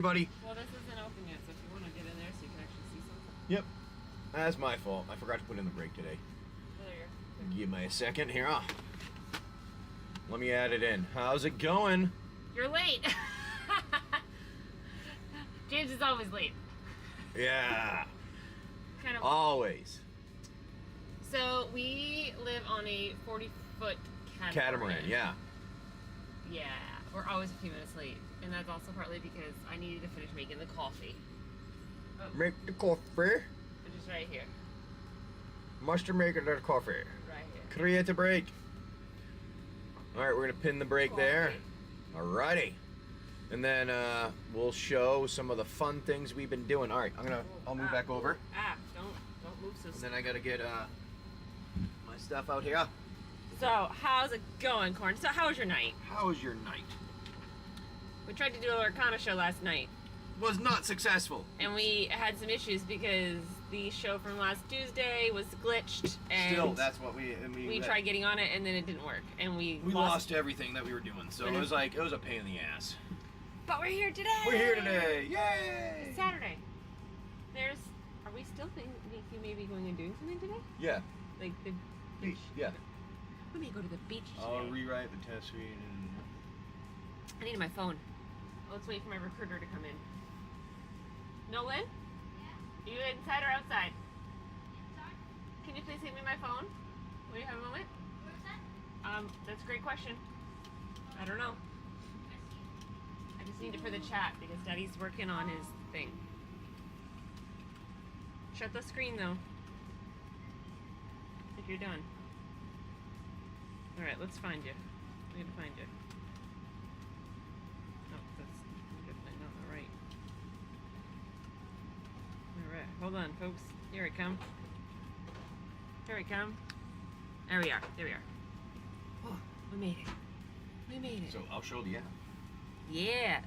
Buddy. Well, this isn't open yet, so if you want to get in there so you can actually see something. Yep. That's my fault. I forgot to put in the brake today. There. Give me a second here. Let me add it in. How's it going? You're late. James is always late. Yeah. Kind of. Always. So we live on a 40-foot Catamaran, yeah. Yeah, we're always a few minutes late. And that's also partly because I needed to finish making the coffee. Oh. Make the coffee. Which is right here. Must make the coffee. Right here. Create a brake. Alright, we're going to pin the brake there. Alrighty. And then we'll show some of the fun things we've been doing. Alright, I'll move back over. Don't move so slow. And then I got to get my stuff out here. So, how's it going, Corn? So, how was your night? How was your night? We tried to do an Arcana show last night. Was not successful. And we had some issues because the show from last Tuesday was glitched. And still, that's what we tried getting on it and then it didn't work. And we lost everything that we were doing. So it was a pain in the ass. But we're here today! We're here today! Yay! It's Saturday. Are we still thinking maybe going and doing something today? Yeah. Like the beach? Yeah. We may go to the beach today. I'll rewrite the test suite and... I need my phone. Let's wait for my recruiter to come in. Nolan? Yeah? Are you inside or outside? Inside. Can you please give me my phone? Will you have a moment? Where's that? That's a great question. I don't know. I just need it for the chat because Daddy's working on his thing. Shut the screen though. If you're done. Alright, let's find you. I'm gonna find you. Oh, that's definitely not the right. Alright, hold on, folks. Here I come. Here I come. There we are. There we are. Oh, we made it. We made it. So I'll show the app. Yeah.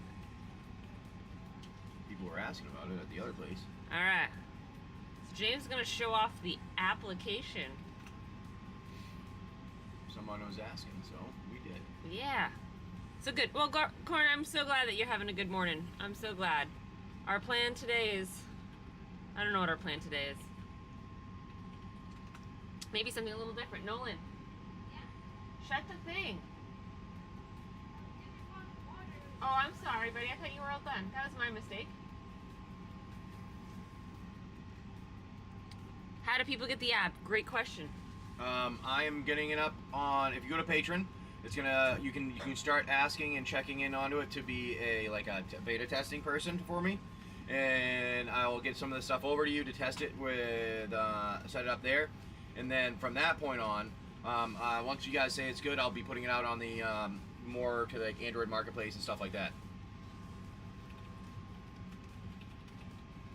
People were asking about it at the other place. Alright. So James is gonna show off the application. Someone was asking, so we did. Yeah. So good. Well, Corn, I'm so glad that you're having a good morning. I'm so glad. Our plan today is... I don't know what our plan today is. Maybe something a little different. Nolan. Yeah? Shut the thing. Oh, I'm sorry, buddy. I thought you were all done. That was my mistake. How do people get the app? Great question. I am getting it up on, if you go to Patreon, it's gonna, you can start asking and checking in onto it to be a beta testing person for me, and I will get some of the stuff over to you to test it with, set it up there, and then from that point on, once you guys say it's good, I'll be putting it out on the, more to like Android Marketplace and stuff like that.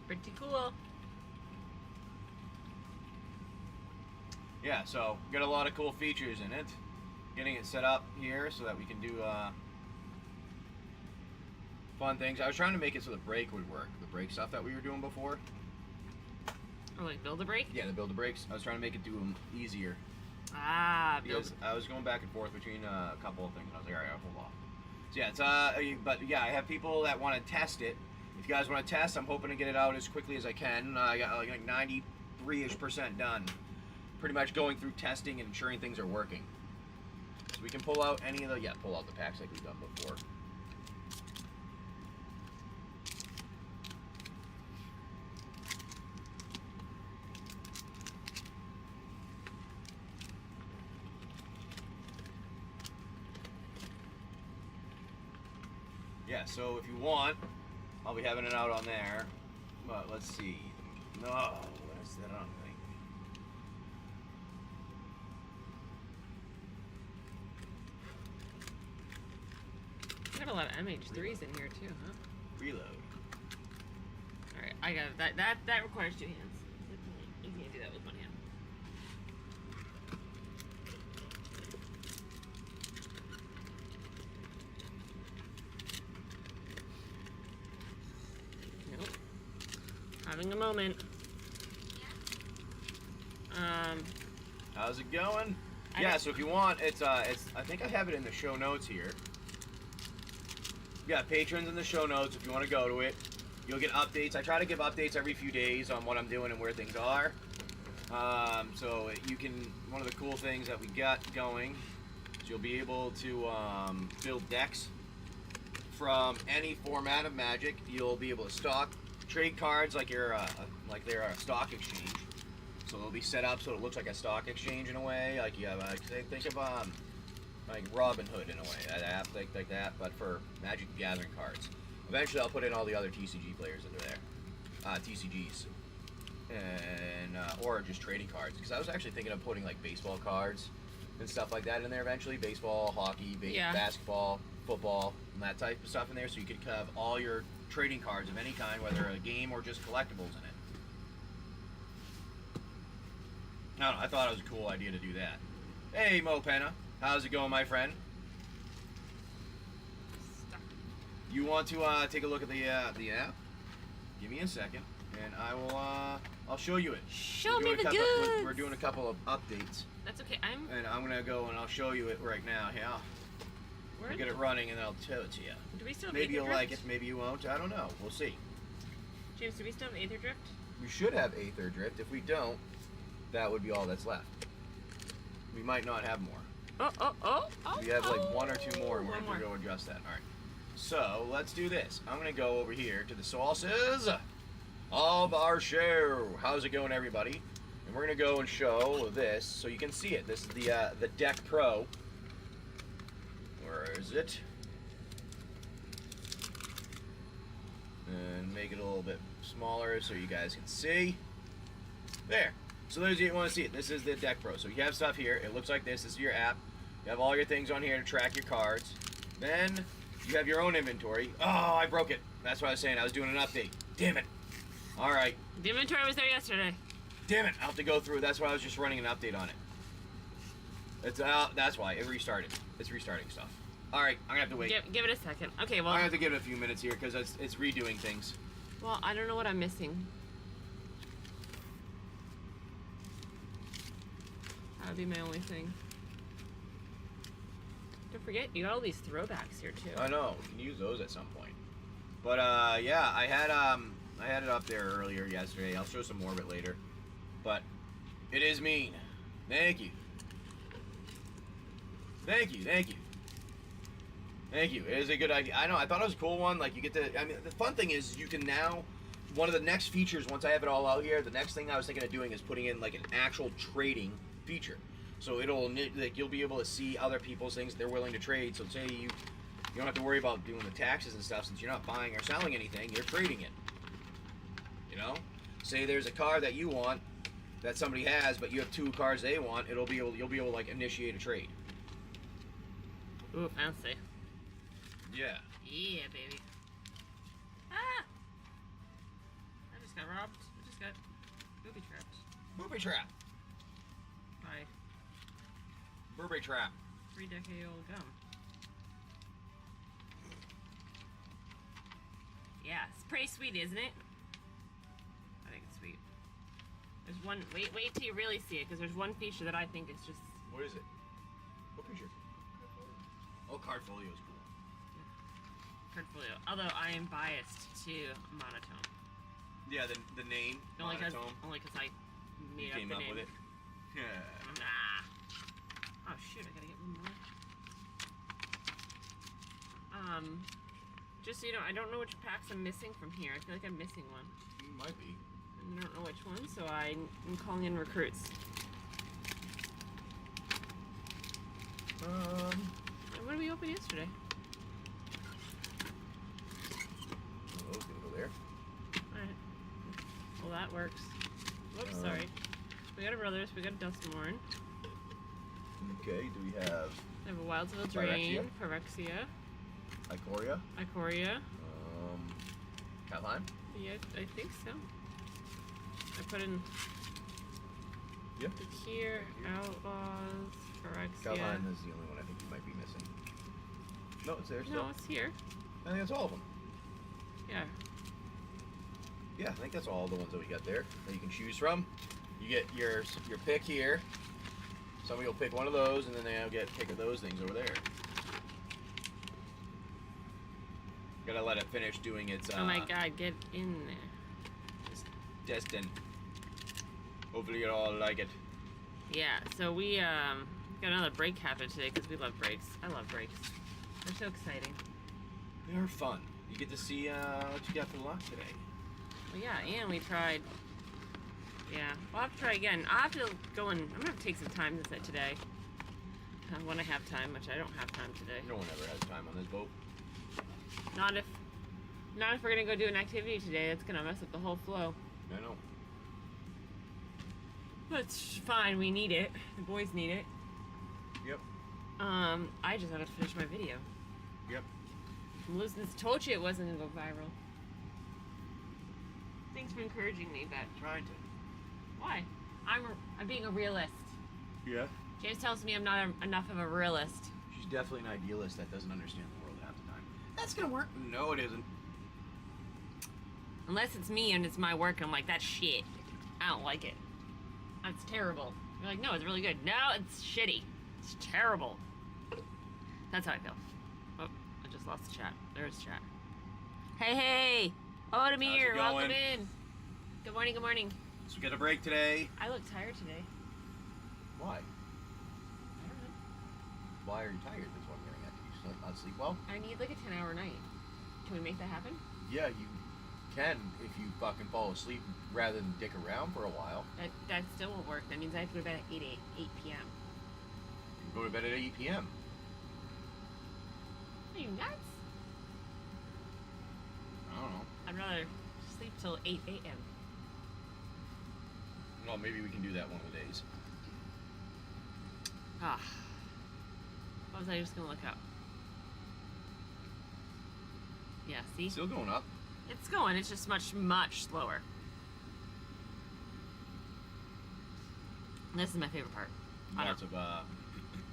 Pretty cool. Yeah, so got a lot of cool features in it. Getting it set up here so that we can do fun things. I was trying to make it so the brake would work. The brake stuff that we were doing before. Oh, like build a brake? Yeah, the build the brakes. I was trying to make it do them easier. Ah, because I was going back and forth between a couple of things, and I was like, all right, I'll hold off. So yeah, it's but yeah, I have people that want to test it. If you guys want to test, I'm hoping to get it out as quickly as I can. I got like 93-ish% done. Pretty much going through testing and ensuring things are working. So we can pull out any of the, pull out the packs like we've done before. Yeah, so if you want, I'll be having it out on there. But let's see. No, where's that on thing? We have a lot of MH3s in here too, huh? Reload. Alright, I got it. That requires two hands. You can't do that with one hand. Nope. Having a moment. How's it going? Yeah, so if you want, it's I think I have it in the show notes here. Yeah, patrons in the show notes if you want to go to it. You'll get updates. I try to give updates every few days on what I'm doing and where things are. So you can, one of the cool things that we got going is you'll be able to build decks from any format of Magic. You'll be able to stock trade cards like they're a stock exchange. So they'll be set up so it looks like a stock exchange in a way. Like you have, think of like Robin Hood in a way, like that, but for Magic the Gathering cards. Eventually, I'll put in all the other TCG players into there, TCGs, and or just trading cards. Because I was actually thinking of putting like baseball cards and stuff like that in there eventually. Baseball, hockey, basketball, football, and that type of stuff in there. So you could have all your trading cards of any kind, whether a game or just collectibles in it. I don't know. I thought it was a cool idea to do that. Hey, Mo Penna. How's it going, my friend? You want to take a look at the app? Give me a second, and I will. I'll show you it. Show me the goods. We're doing a couple of updates. That's okay. And I'm gonna go and I'll show you it right now. Yeah. I'll get it running and I'll tell it to you. Do we still have Maybe Aether you'll Drift? like it. Maybe you won't. I don't know. We'll see. James, do we still have Aether Drift? We should have Aether Drift. If we don't, that would be all that's left. We might not have more. We have like one or two more, and we're going to go adjust that. All right. So let's do this. I'm going to go over here to the sources of our show. How's it going, everybody? And we're going to go and show this so you can see it. This is the Deck Pro. Where is it? And make it a little bit smaller so you guys can see. There. So there's you want to see it. This is the Deck Pro. So you have stuff here. It looks like this. This is your app. You have all your things on here to track your cards. Then you have your own inventory. Oh, I broke it. That's what I was saying. I was doing an update. Damn it. All right. The inventory was there yesterday. Damn it. I'll have to go through. That's why I was just running an update on it. It's that's why it restarted. It's restarting stuff. All right. I'm gonna have to wait. Give it a second. Okay. Well. I have to give it a few minutes here because it's redoing things. Well, I don't know what I'm missing. That would be my only thing. Don't forget, you got all these throwbacks here too. I know. You can use those at some point. But yeah, I had it up there earlier yesterday. I'll show some more of it later. But it is mean. Thank you. Thank you. Thank you. Thank you. It is a good idea. I know. I thought it was a cool one. Like you get to. I mean, the fun thing is you can now. One of the next features, once I have it all out here, the next thing I was thinking of doing is putting in like an actual trading feature. So it'll like you'll be able to see other people's things they're willing to trade. So say you don't have to worry about doing the taxes and stuff since you're not buying or selling anything. You're trading it. You know, say there's a card that you want that somebody has, but you have two cards they want. You'll be able to like initiate a trade. Ooh, fancy. Yeah. Yeah, baby. Ah! I just got robbed. I just got booby trapped. Booby trap. By Booby trap. 3-decade-old gum. Yeah, it's pretty sweet, isn't it? I think it's sweet. There's one. Wait till you really see it, because there's one feature that I think is just. What is it? What feature? Oh, Cardfolio is cool. Cardfolio. Although I am biased to ManaTome. Yeah, the name. Only because ManaTome. I made up the name. With it. Yeah. Oh shoot! I gotta get one more. Just so you know, I don't know which packs I'm missing from here. I feel like I'm missing one. You might be. I don't know which one, so I'm calling in recruits. What did we open yesterday? Oh, it's gonna go there. Alright. Well, that works. Whoops, sorry. We got a Brothers, we got a DuskMourn. Okay, do we have... We have a Wildsville Drain, Phyrexia. Ikoria. Ikoria. Calheim? Yeah, I think so. I put in... Yeah. Tarkir, Outlaws, Phyrexia. Calheim is the only one I think you might be missing. No, it's there still. No, it's here. I think that's all of them. Yeah. Yeah, I think that's all the ones that we got there that you can choose from. You get your pick here. Somebody will pick one of those, and then they'll get pick of those things over there. Gotta let it finish doing its. Oh my god, get in there. It's destined. Hopefully you all like it. Yeah, so we got another break happen today because we love breaks. I love breaks. They're so exciting. They are fun. You get to see what you got for lunch today. Well, yeah, and we tried. Yeah, we'll have to try again. I'll have to go and I'm gonna have to take some time to set today. When I have time, which I don't have time today. No one ever has time on this boat. Not if we're gonna go do an activity today. That's gonna mess up the whole flow. I know. But it's fine. We need it. The boys need it. Yep. I just have to finish my video. Yep. Told you it wasn't gonna go viral. Thanks for encouraging me, but Trying to. why? I'm being a realist. Yeah. James tells me I'm not enough of a realist. She's definitely an idealist that doesn't understand the world half the time. That's gonna work. No, it isn't. Unless it's me and it's my work and I'm like, that's shit. I don't like it. That's terrible. You're like, no, it's really good. No, it's shitty. It's terrible. That's how I feel. Oh, I just lost the chat. There's chat. Hey, hey! Odemir, welcome in. Good morning, good morning. So we got a break today. I look tired today. Why? I don't know. Why are you tired? That's what I'm getting at. Do you not sleep well? I need like a 10-hour night. Can we make that happen? Yeah, you can if you fucking fall asleep rather than dick around for a while. That still won't work. That means I have to go to bed at 8 p.m. You go to bed at 8 p.m. Are you nuts? I don't know. I'd rather sleep till 8 a.m. Well, maybe we can do that one of the days. Ah. What was I just gonna look up? Yeah, see? Still going up. It's going, it's just much, much slower. This is my favorite part.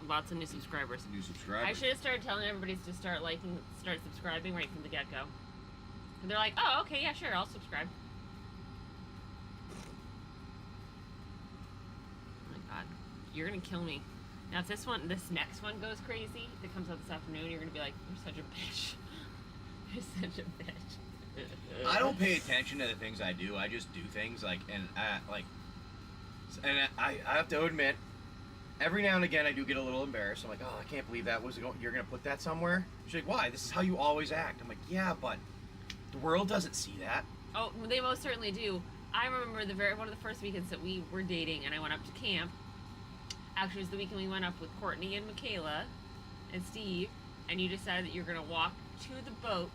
Lots of new subscribers. New subscribers. I should have started telling everybody to start subscribing right from the get-go. And they're like, oh, okay, yeah, sure, I'll subscribe. Oh my god. You're gonna kill me. Now if this next one goes crazy, that comes out this afternoon, you're gonna be like, you're such a bitch. You're such a bitch. I don't pay attention to the things I do. I just do things and I have to admit, every now and again I do get a little embarrassed. I'm like, oh, I can't believe that was going. You're gonna put that somewhere? She's like, why? This is how you always act. I'm like, yeah, but the world doesn't see that. Oh, they most certainly do. I remember one of the first weekends that we were dating, and I went up to camp. Actually, it was the weekend we went up with Courtney and Michaela and Steve, and you decided that you're gonna walk to the boat,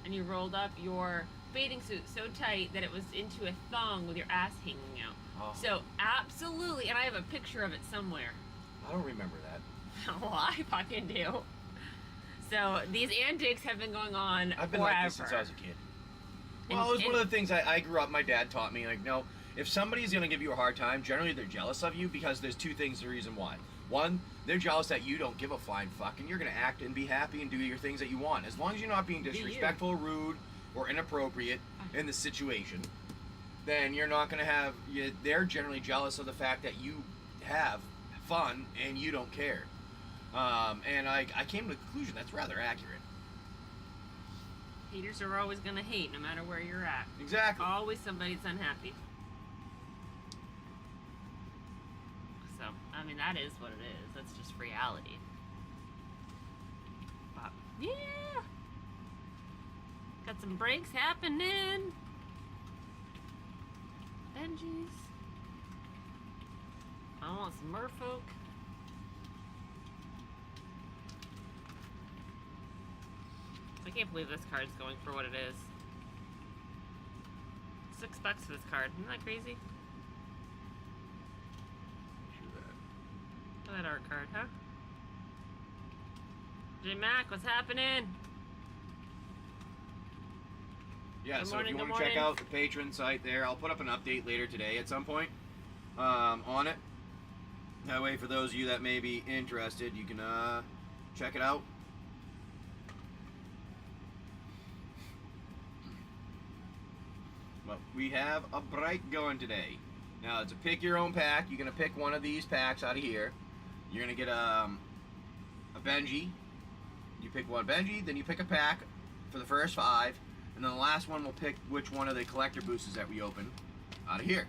and you rolled up your bathing suit so tight that it was into a thong with your ass hanging out. Oh. So absolutely, and I have a picture of it somewhere. I don't remember that. Well, I fucking do. So these antics have been going on I've been forever. like this since I was a kid. Well, it was one of the things I grew up, my dad taught me, like, no, if somebody's going to give you a hard time, generally they're jealous of you because there's two things the reason why. One, they're jealous that you don't give a flying fuck and you're going to act and be happy and do your things that you want. As long as you're not being disrespectful, rude, or inappropriate in the situation, then you're not going to have, they're generally jealous of the fact that you have fun and you don't care. And I came to the conclusion that's rather accurate. Haters are always going to hate no matter where you're at. Exactly. Always somebody's unhappy. So, I mean, that is what it is. That's just reality. But, yeah! Got some breaks happening. Benjis. I want some merfolk. I can't believe this card's going for what it is. $6 for this card. Isn't that crazy? Look at that art card, huh? J Mac, what's happening? Yeah, Good so morning, if you good want to check morning. out the patron site there, I'll put up an update later today at some point on it. That way, for those of you that may be interested, you can check it out. But we have a break going today. Now, it's a pick your own pack. You're going to pick one of these packs out of here. You're going to get a Benji. You pick one Benji, then you pick a pack for the first 5, and then the last one we'll pick which one of the collector boosters that we open out of here.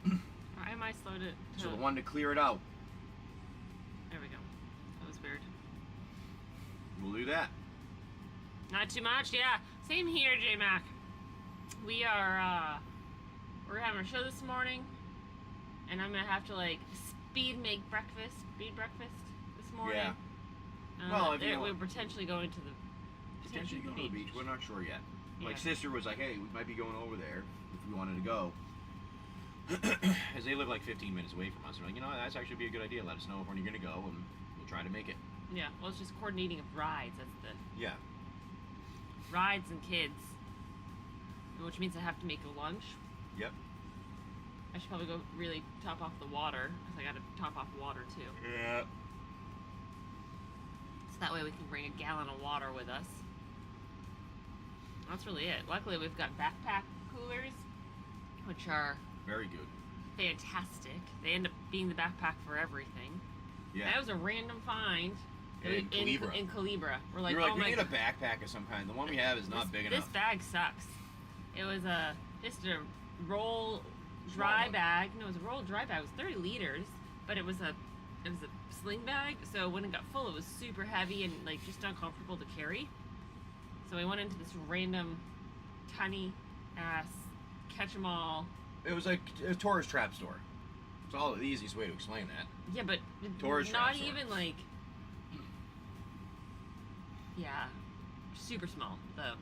Why am I slow to... So the one to clear it out. There we go. That was weird. We'll do that. Not too much, yeah. Same here, J-Mac. We are, we're having a show this morning, and I'm gonna have to, like, speed breakfast this morning. Yeah. Well, if you we're potentially going to the... Potentially going to the beach. We're not sure yet. Yeah. Like, sister was like, hey, we might be going over there if we wanted to go. As they live like 15 minutes away from us. We're like, you know, that's actually be a good idea. Let us know when you're going to go, and we'll try to make it. Yeah, well, it's just coordinating of rides. That's the... Yeah. Rides and kids. Which means I have to make a lunch. Yep. I should probably go really top off the water, because I got to top off water, too. Yeah. So that way we can bring a gallon of water with us. That's really it. Luckily, we've got backpack coolers, which are... Very good. Fantastic. They end up being the backpack for everything. Yeah. That was a random find In Calibra. in Calibra. We're like, you were like, oh we my need a backpack of some kind. The one we have is not big enough. This bag sucks. It was just a roll dry bag. No, it was a roll dry bag. It was 30 liters, but it was a sling bag. So when it got full, it was super heavy and like just uncomfortable to carry. So we went into this random tiny ass catch-em-all. It was like a tourist trap store. It's all the easiest way to explain that. Yeah, but Tourist not trap store. even like... Yeah, super small, though.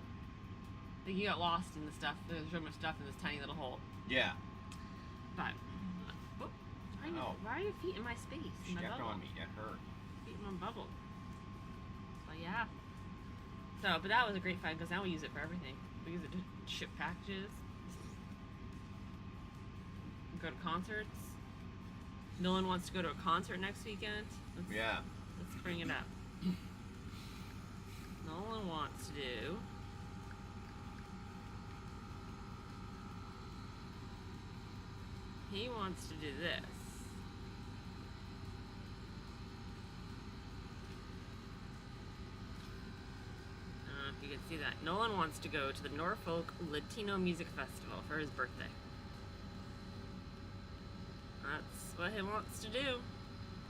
Like, you got lost in the stuff. There's so much stuff in this tiny little hole. Yeah. But... Oh, why are your feet in my space? In my Stepped bubble? on me. That hurt. Feet in my bubble. So, yeah. So, but that was a great find, because now we use it for everything. We use it to ship packages. Go to concerts. Nolan wants to go to a concert next weekend. Let's bring it up. Nolan wants to do... He wants to do this. I don't know if you can see that. Nolan wants to go to the Norfolk Latino Music Festival for his birthday. That's what he wants to do.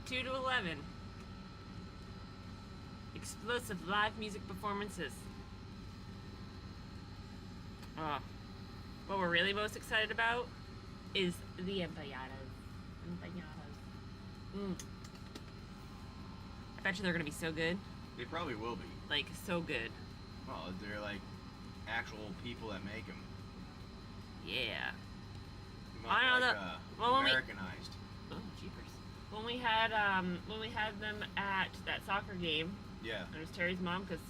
2 to 11. Explosive live music performances. What we're really most excited about is the empanadas. I bet you they're gonna be so good. They probably will be. Like, so good. Oh, they're like actual people that make them. Yeah. Not I know like, that. Well, Americanized. Oh, jeepers. When we had them at that soccer game, Yeah. and it was Terry's mom, because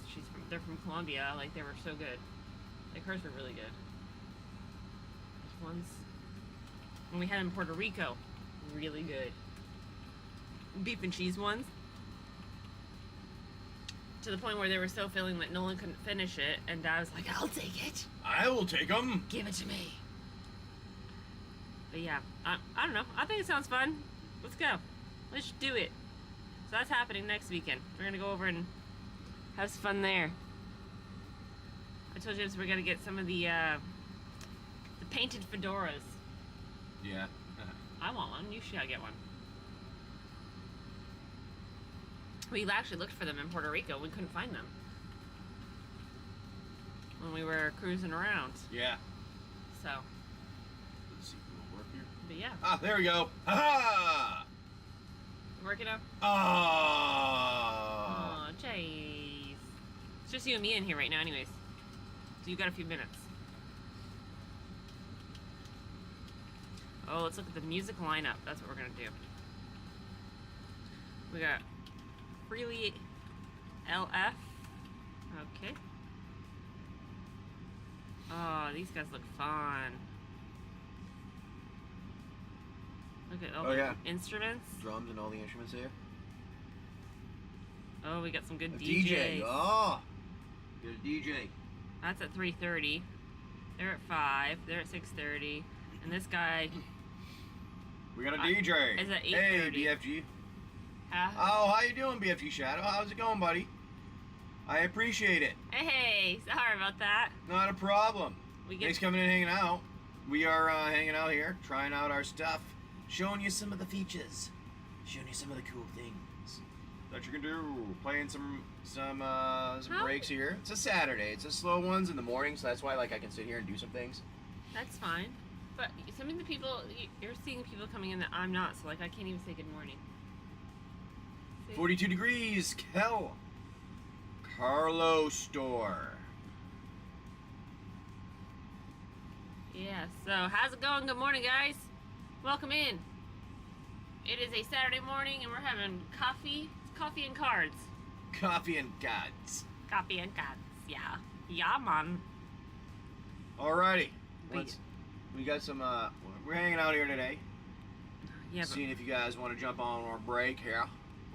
they're from Colombia. Like, they were so good. Like, hers were really good. There's ones. When we had them in Puerto Rico, really good. Beef and cheese ones. To the point where they were so filling that Nolan couldn't finish it, and Dad was like, I'll take it. I will take them. Give it to me. But yeah, I don't know. I think it sounds fun. Let's go. Let's do it. So that's happening next weekend. We're gonna go over and have some fun there. I told James we're gonna get some of the painted fedoras. Yeah. I want one. You should get one. We actually looked for them in Puerto Rico. We couldn't find them when we were cruising around. Yeah. So. Let's see if it'll work here. But yeah. Ah, there we go. Ha-ha! Working out? Ah. Oh, jeez. It's just you and me in here right now anyways. So you got a few minutes. Oh, let's look at the music lineup. That's what we're gonna do. We got Freely LF. Okay. Oh, these guys look fun. Look at all the instruments. Drums and all the instruments there. Oh, we got some good DJ. DJs. Oh, good DJ. That's at 3:30. They're at 5. They're at 6:30. And this guy. We got a DJ. Is at 8:30. Hey, BFG. Oh, how you doing, BFG Shadow? How's it going, buddy? I appreciate it. Hey, sorry about that. Not a problem. We get Thanks for coming and hanging out. We are hanging out here, trying out our stuff, showing you some of the features, showing you some of the cool things that you can do. Playing some breaks here. It's a Saturday. It's a slow ones in the morning, so that's why like I can sit here and do some things. That's fine. But some of the people, you're seeing people coming in that I'm not, so like I can't even say good morning. 42 degrees, Carlo store. Yeah, so how's it going? Good morning, guys. Welcome in. It is a Saturday morning and we're having coffee. It's coffee and cards. Coffee and cards. Coffee and cards, yeah. Yeah, man. Alrighty. We got some, we're hanging out here today. Yeah, but seeing if you guys want to jump on our break here.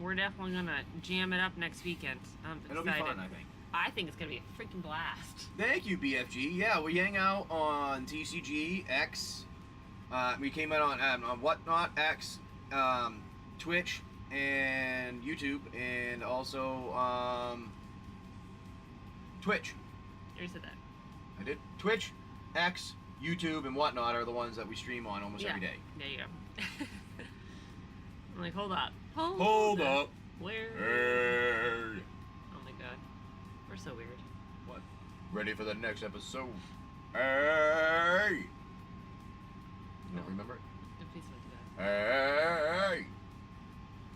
we're definitely gonna jam it up next weekend. I'm It'll excited. be fun, I think. I think it's gonna be a freaking blast. Thank you, BFG. Yeah, we hang out on TCG, X. We came out on Whatnot, X, Twitch, and YouTube, and also Twitch. You already said that. I did. Twitch, X, YouTube, and Whatnot are the ones that we stream on almost every day. There you go. I'm like, hold up. Hold up. Where? Hey. Oh my god. We're so weird. What? Ready for the next episode? Hey. You don't remember it? Please don't do that. Hey.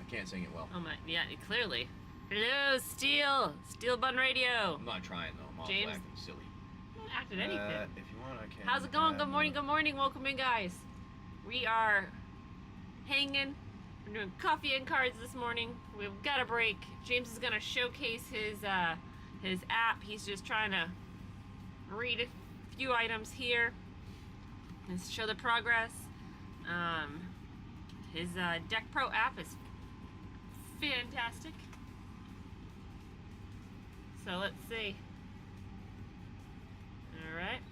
I can't sing it well. Oh my, yeah, clearly. Hello, Steel Bun Radio. I'm not trying though. I'm also James. acting silly. I'm not acting anything. If you want, I can. How's it going? Good morning, good morning. Welcome in, guys. We are hanging. We're doing coffee and cards this morning. We've got a break. James is gonna showcase his app. He's just trying to read a few items here and show the progress. His Deck Pro app is fantastic. So let's see. All right.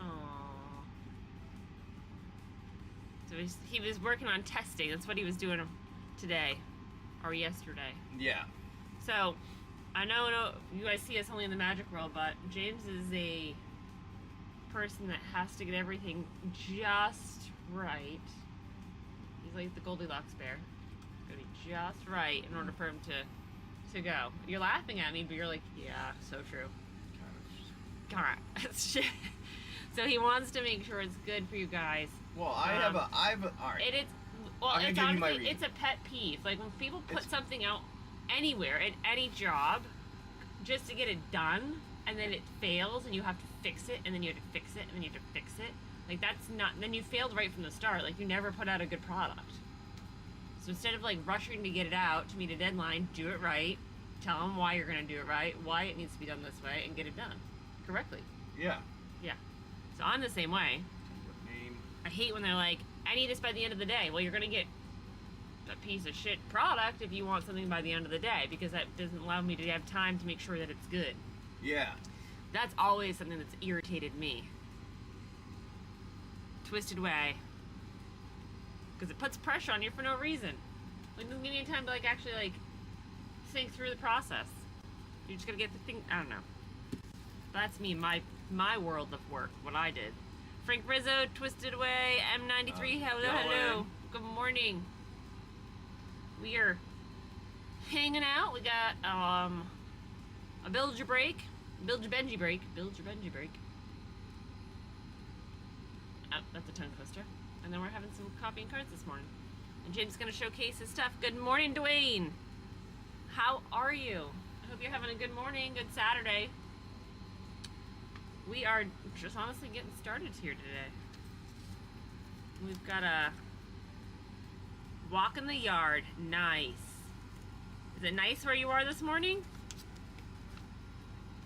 Aww. So he was working on testing. That's what he was doing today or yesterday. Yeah. So I know you guys see us only in the Magic world, but James is a person that has to get everything just right. He's like the Goldilocks bear. It's gotta be just right in order for him to go. You're laughing at me, but you're like, yeah, so true. Alright. So he wants to make sure it's good for you guys. Well, all right. It is, well, I'm gonna it's give you my honestly, reason. it's a pet peeve. Like when people put something out anywhere, in any job, just to get it done, and then it fails, and you have to fix it, and then you have to fix it, and then you have to fix it. Like that's not, then you failed right from the start. Like you never put out a good product. So instead of like rushing to get it out to meet a deadline, do it right. Tell them why you're gonna do it right, why it needs to be done this way, and get it done correctly. Yeah. Yeah. So I'm the same way. Name. I hate when they're like, I need this by the end of the day. Well, you're gonna get a piece of shit product if you want something by the end of the day, because that doesn't allow me to have time to make sure that it's good. Yeah. That's always something that's irritated me. Twisted way. Because it puts pressure on you for no reason. Like, doesn't give you time to like actually like think through the process. You're just gonna get the thing. I don't know. That's me, my world of work, what I did. Frank Rizzo, Twisted Away, M93, hello. Good morning. We are hanging out. We got a Build Your Benji break. Oh, that's a tongue twister. And then we're having some coffee and cards this morning. And James is gonna showcase his stuff. Good morning, Dwayne. How are you? I hope you're having a good morning, good Saturday. We are just honestly getting started here today. We've got a walk in the yard. Nice. Is it nice where you are this morning?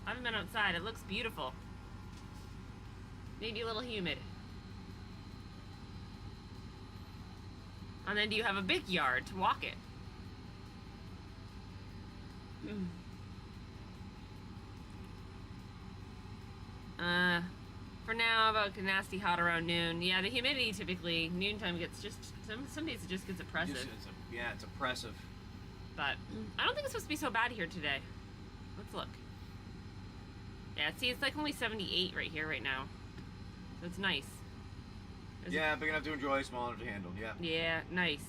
I haven't been outside. It looks beautiful. Maybe a little humid. And then do you have a big yard to walk it? For now, about nasty hot around noon. Yeah, the humidity typically, noontime gets just, some days it just gets oppressive. It's oppressive. But I don't think it's supposed to be so bad here today. Let's look. Yeah, see, it's like only 78 right here right now. So it's nice. Yeah, big enough to enjoy, small enough to handle. Yeah. Yeah, nice.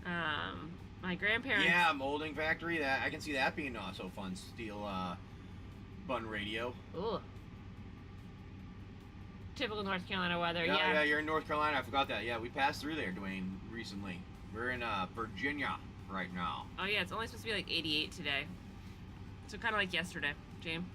My grandparents. Yeah, molding factory. That I can see that being not so fun. Steel bun radio. Ooh. Typical North Carolina weather. Yeah, Yeah. you're in North Carolina. I forgot that. Yeah, we passed through there, Dwayne, recently. We're in Virginia right now. Oh yeah, it's only supposed to be like 88 today. So kind of like yesterday, James.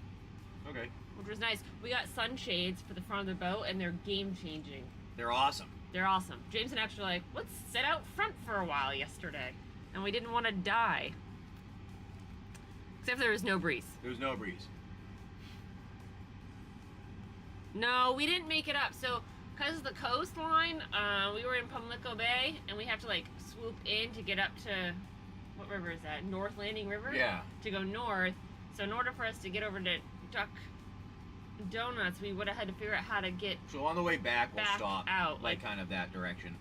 Okay. Which was nice. We got sunshades for the front of the boat, and they're game changing. They're awesome. They're awesome. James and Ash were like, let's sit out front for a while yesterday. And we didn't want to die. Except there was no breeze. There was no breeze. No, we didn't make it up. So, because of the coastline, we were in Pamlico Bay, and we have to, like, swoop in to get up to, what river is that? North Landing River? Yeah. To go north. So, in order for us to get over to Duck Donuts, we would have had to figure out how to get So on the way back, we'll back stop. out. Like kind of that direction.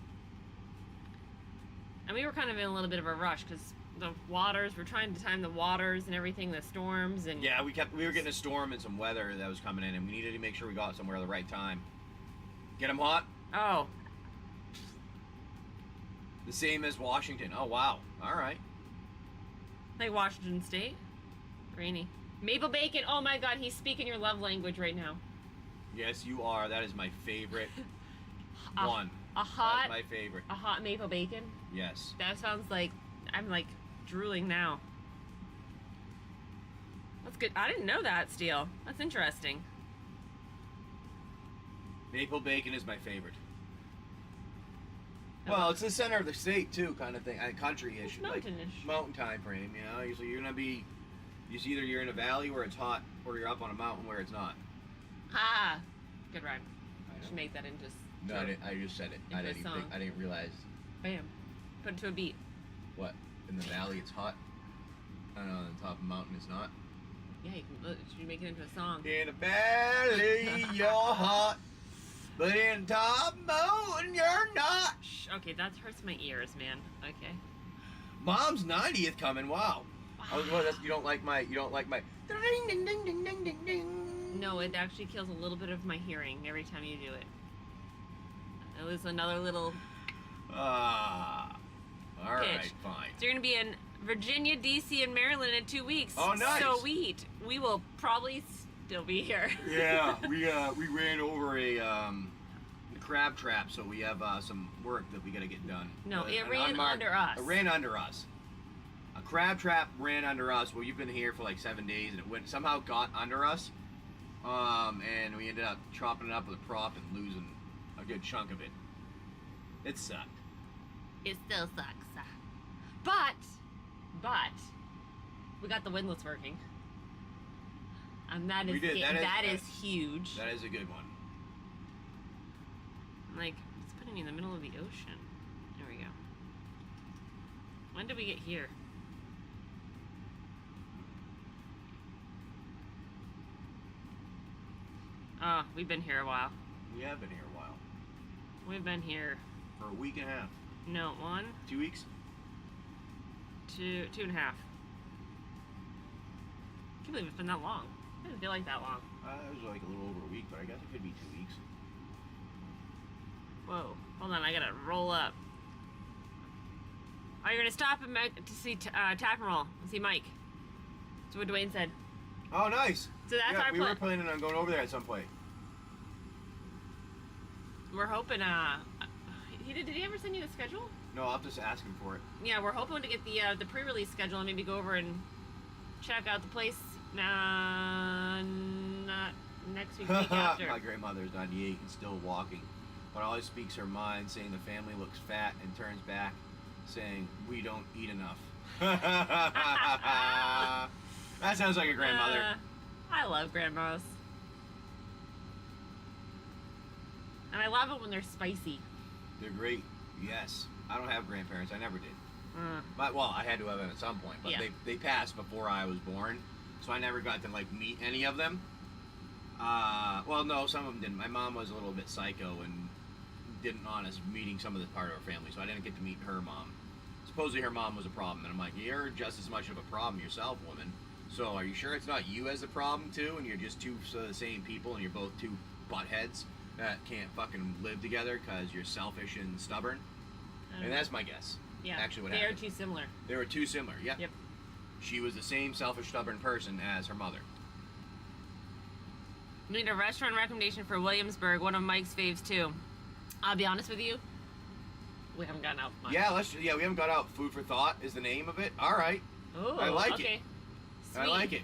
And we were kind of in a little bit of a rush, because the waters, we're trying to time the waters and everything, the storms, and... Yeah, we were getting a storm and some weather that was coming in, and we needed to make sure we got somewhere at the right time. Get them hot? Oh. The same as Washington. Oh, wow. All right. Like Washington State? Rainy. Maple bacon. Oh my god, he's speaking your love language right now. Yes, you are. That is my favorite one. A hot... That's my favorite. A hot maple bacon? Yes. That sounds like... I'm like drooling now. That's good. I didn't know that, Steele. That's interesting. Maple bacon is my favorite. Well, it's the center of the state too, kind of thing. Country-ish, like mountain-ish. mountain time frame. You know, usually you're gonna be, either you're in a valley where it's hot, or you're up on a mountain where it's not. Ha! Good rhyme. I Should know. make that into. No, I just said it. I Into a didn't. song. I didn't realize. Bam. Put it to a beat. What? In the valley, it's hot. I don't know. On the top of the mountain, it's not. Yeah, you can. Should make it into a song. In the valley, you're hot, but in the top mountain, you're not. Shh, okay, that hurts my ears, man. Okay. Mom's 90th coming. Wow. Oh, well, you don't like my. Ding ding ding ding ding ding ding. No, it actually kills a little bit of my hearing every time you do it. It was another little. Ah. All right, Pitch. fine. So you're gonna be in Virginia, DC, and Maryland in 2 weeks. Oh, nice. So we will probably still be here. Yeah, we ran over a crab trap, so we have some work that we got to get done. No, it an ran unmarked- under us. It ran under us. A crab trap ran under us. Well, you've been here for like 7 days, and it somehow got under us. And we ended up chopping it up with a prop and losing a good chunk of it. It sucked. It still sucks. But we got the windlass working. And that is We did. that is huge. That is a good one. Like, it's putting me in the middle of the ocean. There we go. When did we get here? Oh, we've been here a while. We have been here a while. We've been here, For a week and a half. no, 1, 2 weeks? 2, 2.5. I can't believe it's been that long. It didn't feel like that long. It was like a little over a week, but I guess it could be 2 weeks. Whoa, hold on, I gotta roll up. Oh, you're gonna stop to see Tap and Roll and see Mike. That's what Dwayne said. Oh, nice. So that's our we plan. were planning on going over there at some point. We're hoping, did he ever send you the schedule? No, I'll just ask him for it. Yeah, we're hoping to get the pre-release schedule and maybe go over and check out the place, not next week, week after. My grandmother's 98 and still walking, but always speaks her mind, saying the family looks fat, and turns back, saying we don't eat enough. That sounds like a grandmother. I love grandmas. And I love it when they're spicy. They're great. Yes. I don't have grandparents. I never did. Mm. But, well, I had to have them at some point, but Yeah. they passed before I was born, so I never got to like meet any of them. Well, no, some of them didn't. My mom was a little bit psycho and didn't want us meeting some of the part of her family, so I didn't get to meet her mom. Supposedly her mom was a problem, and I'm like, you're just as much of a problem yourself, woman. So are you sure it's not you as the problem too, and you're just two the same people, and you're both two buttheads that can't fucking live together because you're selfish and stubborn? And that's my guess. Yeah. Actually, what they happened. They are too similar. They were too similar. Yeah. Yep. She was the same selfish, stubborn person as her mother. We need a restaurant recommendation for Williamsburg, one of Mike's faves too. I'll be honest with you, we haven't gotten out much. Yeah, we haven't got out. Food for Thought is the name of it. All right. Oh, I like okay. it. Sweet. I like it.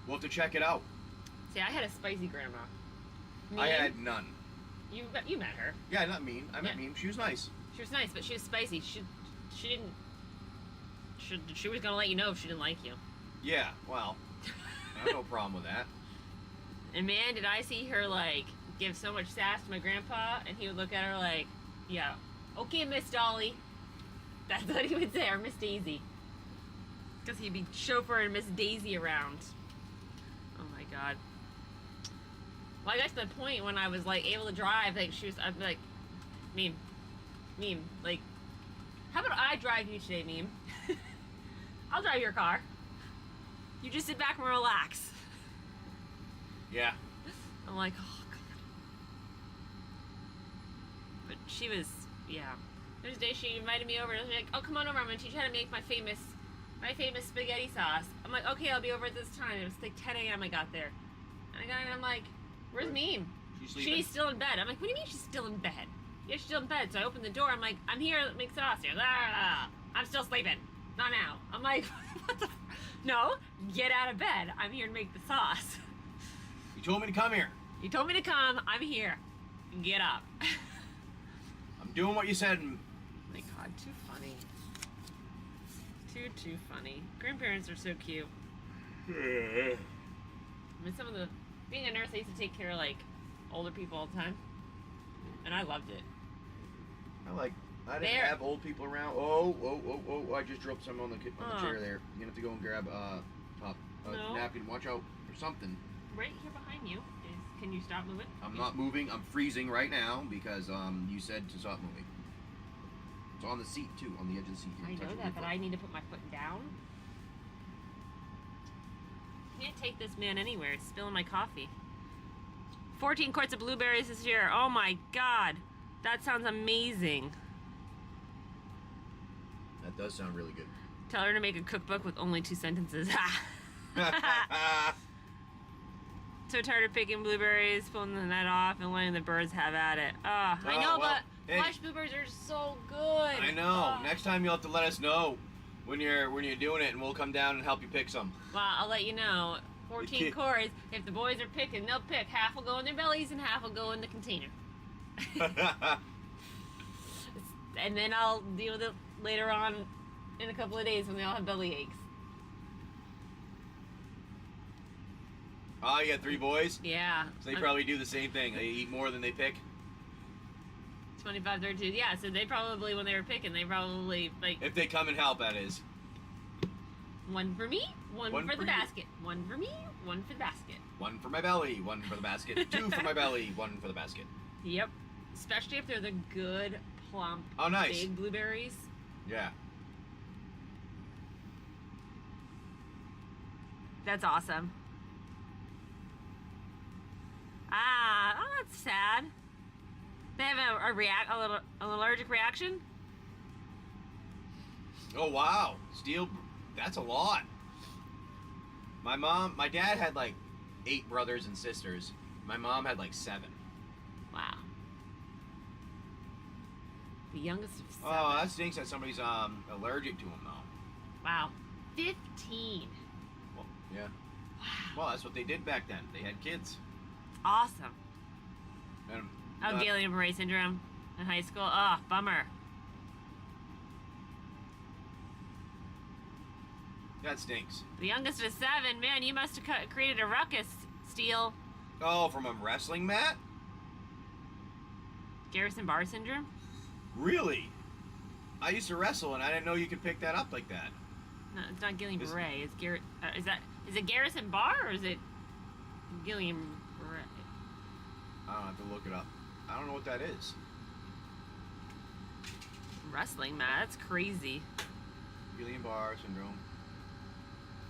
We'll have to check it out. See, I had a spicy grandma. I had none. You met her. Yeah, not mean. I met mean. She was nice. She was nice, but she was spicy. She didn't. She was gonna let you know if she didn't like you. Yeah. Well, I have no problem with that. And man, did I see her like give so much sass to my grandpa, and he would look at her like, yeah, okay, Miss Dolly. That's what he would say, or Miss Daisy. Because he'd be chauffeuring Miss Daisy around. Oh my god. Well, I got to the point when I was like able to drive, like I'd be like, Meme, like, how about I drive you today, Meme? I'll drive your car. You just sit back and relax. Yeah. I'm like, oh god. But she was, yeah. There's a day she invited me over and was like, oh, come on over, I'm gonna teach you how to make my famous spaghetti sauce. I'm like, okay, I'll be over at this time. It was like 10 a.m. I got there. And I got in, I'm like, where's Meme? She's still in bed. I'm like, what do you mean she's still in bed? Yeah, she's still in bed. So I opened the door. I'm like, I'm here to make sauce. She goes, I'm still sleeping. Not now. I'm like, what the? No, get out of bed. I'm here to make the sauce. You told me to come here. You told me to come. I'm here. Get up. I'm doing what you said. Oh my god, too funny. Too funny. Grandparents are so cute. I mean, being a nurse, I used to take care of like older people all the time, and I loved it. I didn't have old people around. Oh! I just dropped some on the chair there. You're gonna have to go and grab a napkin. Watch out for something. Right here behind you can you stop moving? I'm not moving. I'm freezing right now because you said to stop moving. It's on the seat too, on the edge of the seat. I know that, but I need to put my foot down. Can't take this man anywhere. It's spilling my coffee. 14 quarts of blueberries this year. Oh my god. That sounds amazing. That does sound really good. Tell her to make a cookbook with only 2 sentences. So tired of picking blueberries, pulling the net off, and letting the birds have at it. I know, but flesh blueberries are so good. I know. Next time you'll have to let us know when you're doing it, and we'll come down and help you pick some. Well, I'll let you know. 14 cores. If the boys are picking, they'll pick. Half will go in their bellies, and half will go in the container. And then I'll deal with it later on in a couple of days when they all have belly aches. Oh, you got 3 boys? Yeah. So they probably do the same thing. They eat more than they pick? 25, 32. Yeah, so they probably, when they were picking, they probably, like... If they come and help, that is. 1 for me, one for the basket. 1 for me, 1 for the basket. 1 for my belly, 1 for the basket. 2 for my belly, 1 for the basket. Yep. Especially if they're the good, plump, big blueberries. Yeah. That's awesome. That's sad. They have an allergic reaction? Oh, wow. That's a lot. My dad had like 8 brothers and sisters. My mom had like 7. Wow. The youngest of 7. Oh, that stinks that somebody's allergic to them, though. Wow. 15. Well, yeah. Wow. Well, that's what they did back then. They had kids. Awesome. And, Guillain-Barré syndrome in high school. Oh, bummer. That stinks. The youngest of 7. Man, you must have created a ruckus, Steel. Oh, from a wrestling mat? Garrison-Barr syndrome? Really? I used to wrestle, and I didn't know you could pick that up like that. No, it's not Guillain-Barré. It's is it Garrison-Barr or is it Guillain-Barré? I don't have to look it up. I don't know what that is. Wrestling mat. That's crazy. Guillain-Barré syndrome.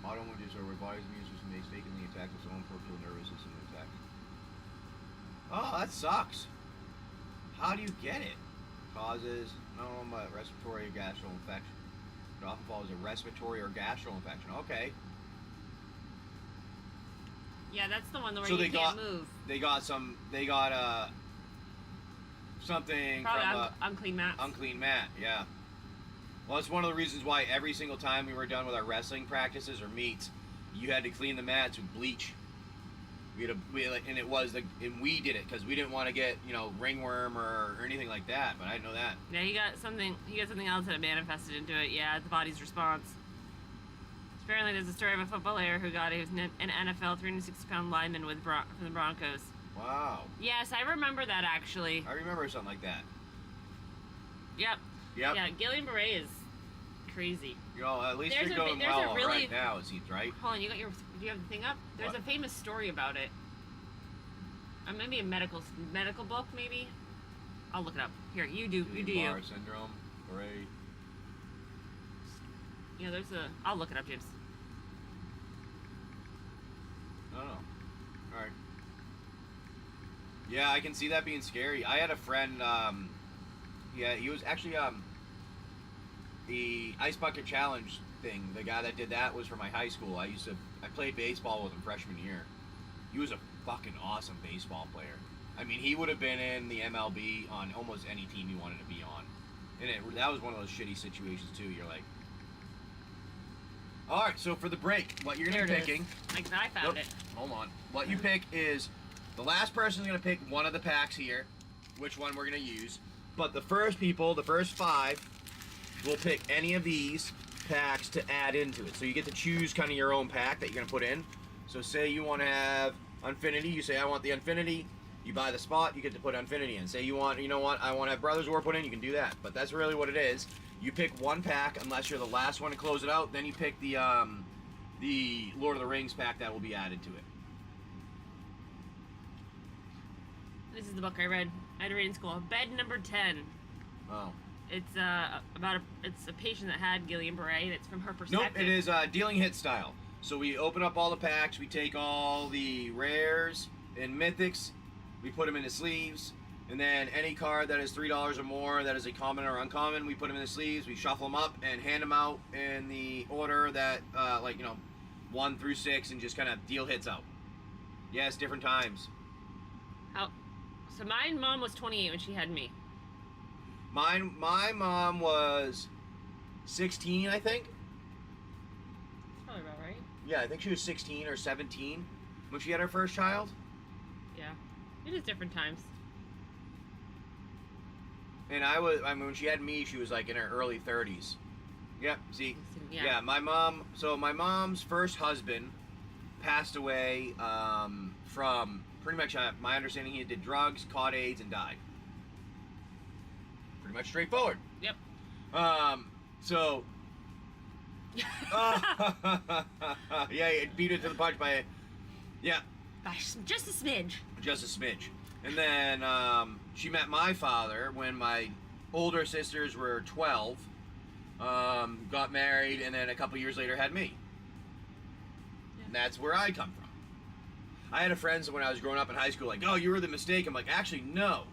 Autoimmune disorder, body's immune system may mistakenly attack its own peripheral nervous system attack. Oh, that sucks. How do you get it? Causes, no, but respiratory or gastro infection. It often follows a respiratory or gastro infection. Okay. Yeah, that's the one where So you can't move. They got something Probably from unclean mats. unclean mat, yeah. Well, it's one of the reasons why every single time we were done with our wrestling practices or meets, you had to clean the mats with bleach. We did it because we didn't want to get, you know, ringworm or anything like that. But I didn't know that. Yeah, he got something else that manifested into it. Yeah, the body's response. Apparently, there's a story of a football player who got it. He was an NFL 360-pound lineman from the Broncos. Wow. Yes, I remember that actually. I remember something like that. Yep. Yep. Yeah, Guillain-Barré is crazy. You know, at least There's you're a- going there's a well really- right now, it seems, right? Hold on, do you have the thing up? There's What? a famous story about it. Maybe a medical book, maybe. I'll look it up. Here, you do you. Guillain-Barré syndrome, Barré. Yeah, I'll look it up, James. I don't know. All right. Yeah, I can see that being scary. I had a friend. Yeah, he was actually the Ice Bucket Challenge thing. The guy that did that was from my high school. I played baseball with him freshman year. He was a fucking awesome baseball player. I mean, he would have been in the MLB on almost any team he wanted to be on. And that was one of those shitty situations too. You're like, all right. So for the break, what you're gonna be picking? I found it. Hold on. What you pick is the last person's gonna pick one of the packs here, which one we're gonna use. But the first 5 will pick any of these packs to add into it. So you get to choose kind of your own pack that you're gonna put in. So say you want to have Infinity, you say I want the Infinity. You buy the spot, you get to put Infinity in. Say you want, you know what, I want to have Brothers War put in, you can do that. But that's really what it is. You pick one pack unless you're the last one to close it out. Then you pick the Lord of the Rings pack that will be added to it. This is the book I read. I had to read in school. Bed number 10. Oh. It's it's a patient that had Guillain-Barré, and it's from her perspective. Nope, it is dealing hit style. So we open up all the packs, we take all the rares and mythics, we put them in the sleeves, and then any card that is $3 or more that is a common or uncommon, we put them in the sleeves, we shuffle them up and hand them out in the order that, 1 through 6, and just kind of deal hits out. Yes, different times. So my mom was 28 when she had me. My mom was 16, I think. That's probably about right. Yeah, I think she was 16 or 17 when she had her first child. Yeah. It is different times. And when she had me, she was like in her early 30s. Yep, see? Yeah. My mom's first husband passed away from pretty much, my understanding, he did drugs, caught AIDS, and died. Pretty much straightforward. Yep. Yeah, it beat it to the punch by, yeah. Just a smidge. Just a smidge. And then she met my father when my older sisters were 12, got married, and then a couple years later had me. Yeah. And that's where I come from. I had a friend when I was growing up in high school, like, oh, you were the mistake. I'm like, actually, no.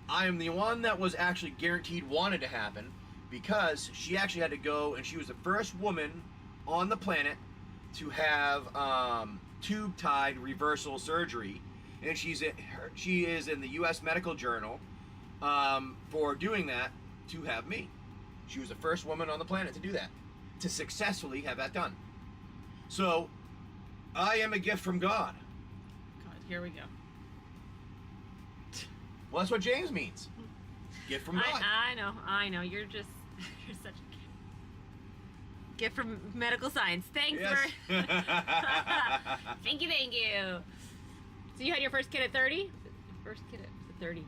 I am the one that was actually guaranteed wanted to happen because she actually had to go, and she was the first woman on the planet to have tube-tied reversal surgery. And she is in the U.S. Medical Journal for doing that to have me. She was the first woman on the planet to do that, to successfully have that done. So, I am a gift from God. God, here we go. Well, that's what James means. Gift from God. I know. You're such a gift from medical science. Thanks Yes. for... Thank you. So you had your first kid at 30? First kid at 30.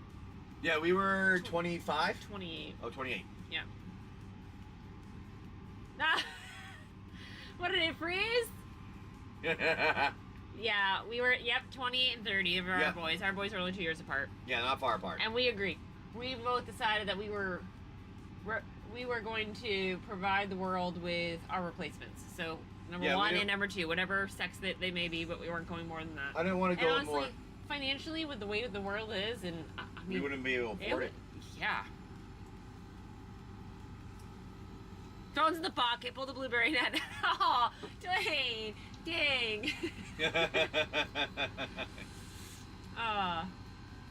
Yeah, we were 25? 28. Oh, 28. Yeah. Ah, what did it freeze? Yeah, we were, 28 and 30 of our boys. Our boys are only 2 years apart. Yeah, not far apart. And we agreed. We both decided that we were going to provide the world with our replacements. So Number one and number two, whatever sex that they may be, but we weren't going more than that. I didn't want to go honestly, more. Financially, with the way the world is, and I mean, we wouldn't be able to afford it. Yeah. Thrones in the pocket, pull the blueberry net. Oh, dang. Gift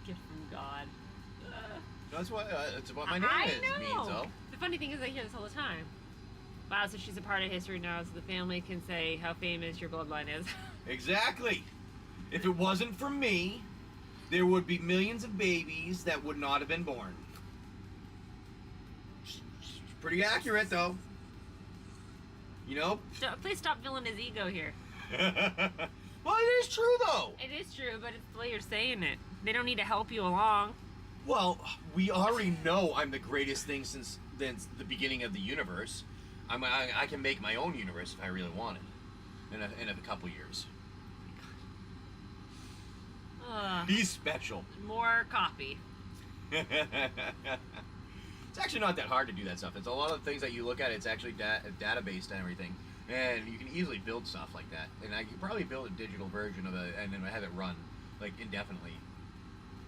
from God. That's what it's what my name means, though. The funny thing is, I hear this all the time. Wow, so she's a part of history now, so the family can say how famous your bloodline is. Exactly. If it wasn't for me, there would be millions of babies that would not have been born. Pretty accurate, though. You know? Please stop filling his ego here. Well, it is true, though. It is true, but it's the way you're saying it. They don't need to help you along. Well, we already know I'm the greatest thing since the beginning of the universe. I can make my own universe if I really wanted in a couple years. He's special. More coffee. It's actually not that hard to do that stuff. It's a lot of things that you look at. It's actually database and everything, and you can easily build stuff like that. And I could probably build a digital version of it and then have it run like indefinitely,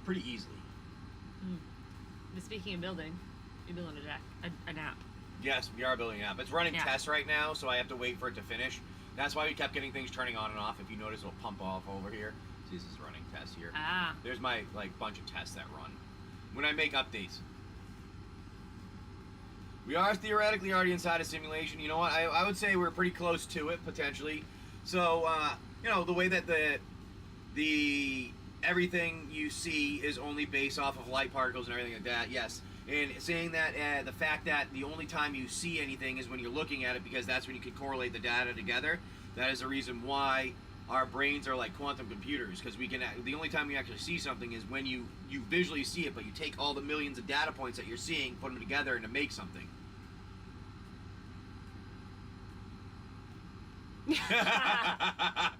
pretty easily. But speaking of building, you're building an app. Yes, we are building an app. It's running tests right now, so I have to wait for it to finish. That's why we kept getting things turning on and off. If you notice, it'll pump off over here. See, this is running tests here. There's my bunch of tests that run when I make updates. We are theoretically already inside a simulation. You know what? I would say we're pretty close to it potentially. So you know, the way that the everything you see is only based off of light particles and everything like that. Yes. And saying that the fact that the only time you see anything is when you're looking at it, because that's when you can correlate the data together. That is the reason why our brains are like quantum computers, because we can. The only time you actually see something is when you visually see it, but you take all the millions of data points that you're seeing, put them together, and to make something. I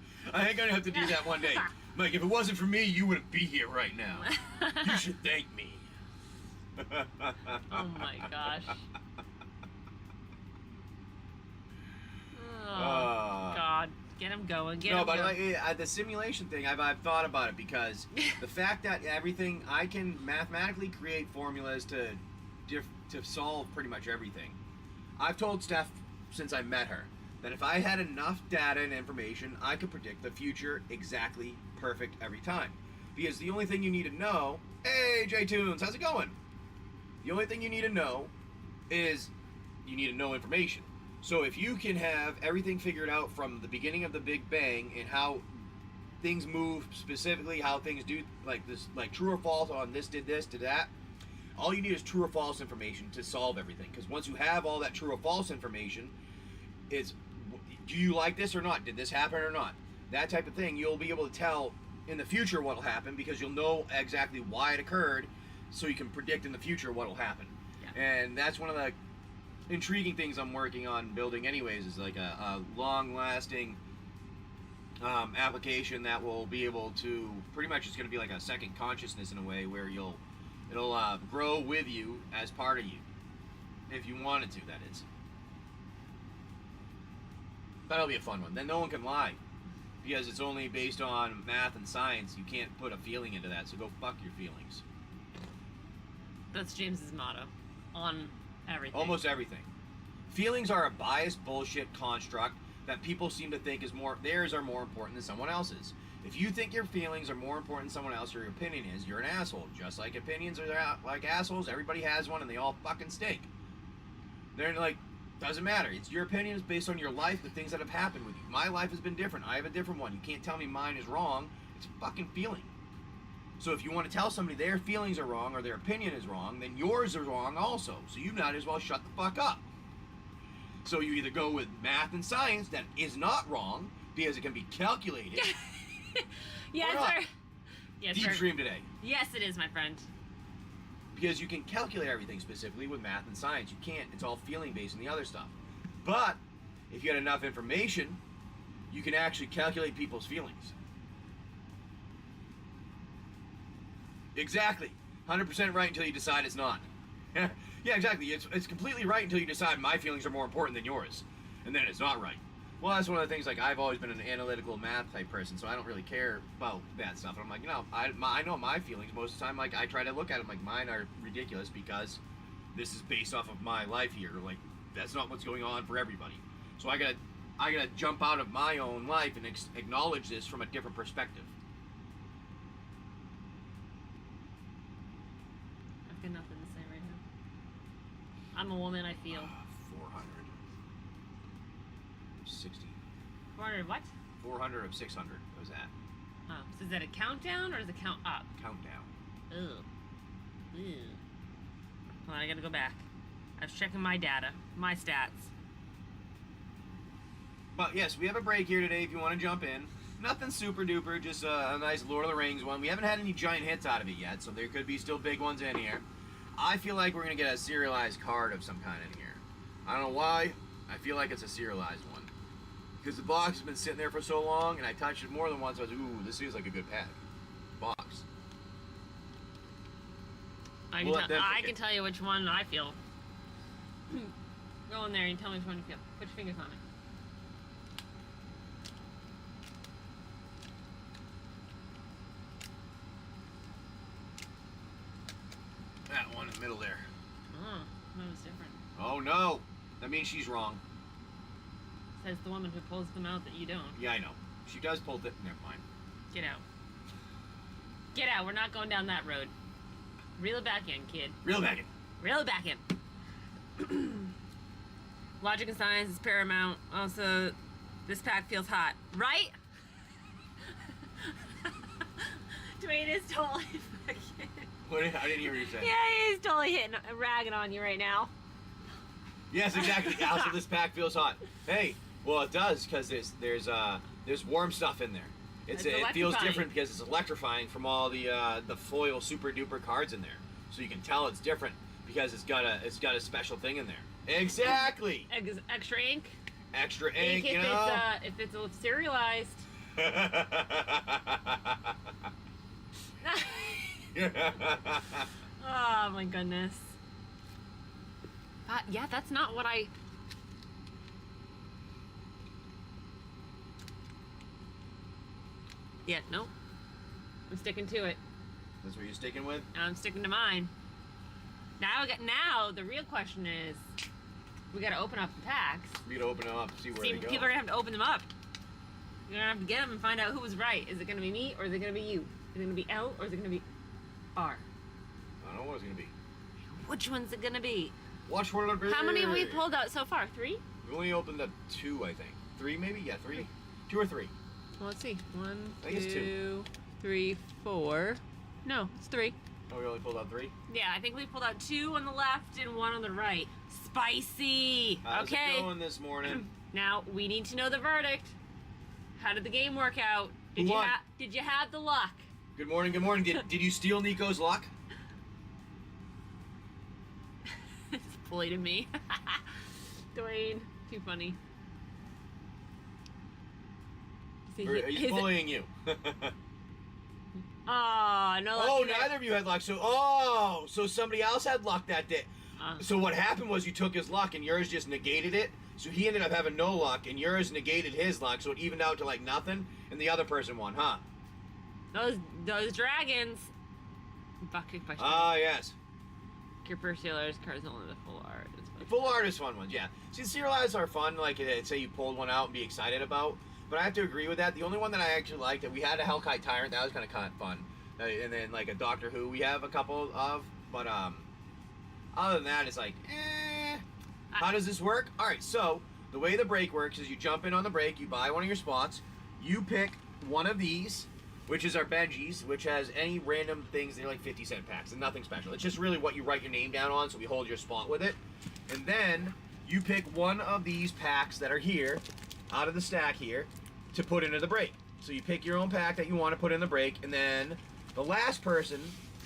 ain't gonna have to do that one day. Mike, if it wasn't for me, you wouldn't be here right now. You should thank me. Oh my gosh. Oh God. Get him going. Get him going. Like the simulation thing, I've thought about it, because the fact that everything, I can mathematically create formulas to solve pretty much everything. I've told Steph since I met her that if I had enough data and information, I could predict the future exactly perfect every time. Because the only thing you need to know, hey J-Tunes, how's it going? The only thing you need to know is you need to know information. So if you can have everything figured out from the beginning of the Big Bang and how things move, specifically how things do, like this, like true or false on this did that, all you need is true or false information to solve everything. Because once you have all that true or false information, it's, do you like this or not? Did this happen or not? That type of thing, you'll be able to tell in the future what will happen, because you'll know exactly why it occurred, so you can predict in the future what will happen. Yeah. And that's one of the intriguing things I'm working on building anyways, is like a long-lasting application that will be able to, pretty much it's going to be like a second consciousness in a way, where it'll grow with you as part of you, if you wanted to, that is. That'll be a fun one. Then no one can lie, because it's only based on math and science. You can't put a feeling into that, so go fuck your feelings. That's James's motto on everything. Almost everything. Feelings are a biased bullshit construct that people seem to think is theirs are more important than someone else's. If you think your feelings are more important than someone else, or your opinion is, you're an asshole. Just like opinions are like assholes, everybody has one and they all fucking stink. They're like, doesn't matter. It's your opinion is based on your life, the things that have happened with you. My life has been different. I have a different one. You can't tell me mine is wrong. It's a fucking feeling. So if you want to tell somebody their feelings are wrong or their opinion is wrong, then yours is wrong also. So you might as well shut the fuck up. So you either go with math and science that is not wrong because it can be calculated. Yes, sir. Yes, Deep sir. stream today. Yes, it is, my friend. Because you can calculate everything specifically with math and science. You can't. It's all feeling based and the other stuff. But if you get enough information, you can actually calculate people's feelings. Exactly. 100% right until you decide it's not. Yeah, exactly. It's completely right until you decide my feelings are more important than yours. And then it's not right. Well, that's one of the things, like, I've always been an analytical math type person, so I don't really care about that stuff. And I'm like, you know, I know my feelings most of the time. Like, I try to look at them, like, mine are ridiculous because this is based off of my life here. Like, that's not what's going on for everybody. So I gotta jump out of my own life and acknowledge this from a different perspective. I've got nothing to say right now. I'm a woman, I feel. 460. 400 what? 400 of 600 was that. Oh, so is that a countdown or is it count up? Countdown. Ugh. Ugh. Hold on, I gotta go back. I was checking my data, my stats. But yes, we have a break here today if you want to jump in. Nothing super duper, just a nice Lord of the Rings one. We haven't had any giant hits out of it yet, so there could be still big ones in here. I feel like we're going to get a serialized card of some kind in here. I don't know why. I feel like it's a serialized one. Because the box has been sitting there for so long, and I touched it more than once. I was like, ooh, this feels like a good pack. Box. I can tell you which one I feel. Go in there and tell me which one you feel. Put your fingers on it. That one in the middle there. Oh, that was different. Oh no! That means she's wrong. Says the woman who pulls them out that you don't. Yeah, I know. She does pull the... Never mind. Get out. Get out. We're not going down that road. Reel it back in, kid. Reel it back in. Reel it back in. Logic and science is paramount. Also, this pack feels hot. Right? Dwayne is totally fucking... What, I didn't hear what you said. Yeah, he's totally ragging on you right now. Yes, exactly. Also, this pack feels hot. Hey, well, it does because there's warm stuff in there. It feels different because it's electrifying from all the foil super duper cards in there. So you can tell it's different because it's got a special thing in there. Exactly. Extra ink. Extra ink. If you know. If it's serialized. Oh my goodness. Yeah, that's not what I... Yeah, no. I'm sticking to it. That's what you're sticking with? I'm sticking to mine. Now the real question is, we gotta open up the packs. We gotta open them up, see where they go. People are gonna have to open them up. You're gonna have to get them and find out who was right. Is it gonna be me or is it gonna be you? Is it gonna be L or is it gonna be R? I don't know what it's gonna be. Which one's it gonna be? Watch one of the... How many have we pulled out so far? 3? We only opened up 2, I think. 3 maybe? Yeah, 3. 2 or 3. Well, let's see. 1, I think it's 2, 3, 4. No, it's 3. Oh, we only pulled out 3? Yeah, I think we pulled out 2 on the left and 1 on the right. Spicy! How's okay. it going this morning? Now, we need to know the verdict. How did the game work out? Did you have the luck? Good morning, good morning. Did you steal Nico's luck? It's bully to me. Dwayne, too funny. He's bullying you. Oh, no luck. Oh, neither of you had luck. So somebody else had luck that day. So what happened was you took his luck and yours just negated it. So he ended up having no luck and yours negated his luck. So it evened out to like nothing and the other person won, huh? Those dragons. Bucket question. Ah, yes. Kipper Sailors cards only the full art. The full art is fun ones, yeah. See, serialized are fun, like say you pulled one out and be excited about. But I have to agree with that. The only one that I actually liked, that we had a Hellkite Tyrant, that was kind of fun. And then like a Doctor Who, we have a couple of. But other than that, it's like, How does this work? All right, so the way the break works is you jump in on the break, you buy one of your spots, you pick one of these, which is our Benjis, which has any random things. They're like 50-cent packs and nothing special. It's just really what you write your name down on, so we hold your spot with it. And then you pick one of these packs that are here, out of the stack here, to put into the break. So you pick your own pack that you want to put in the break, and then the last person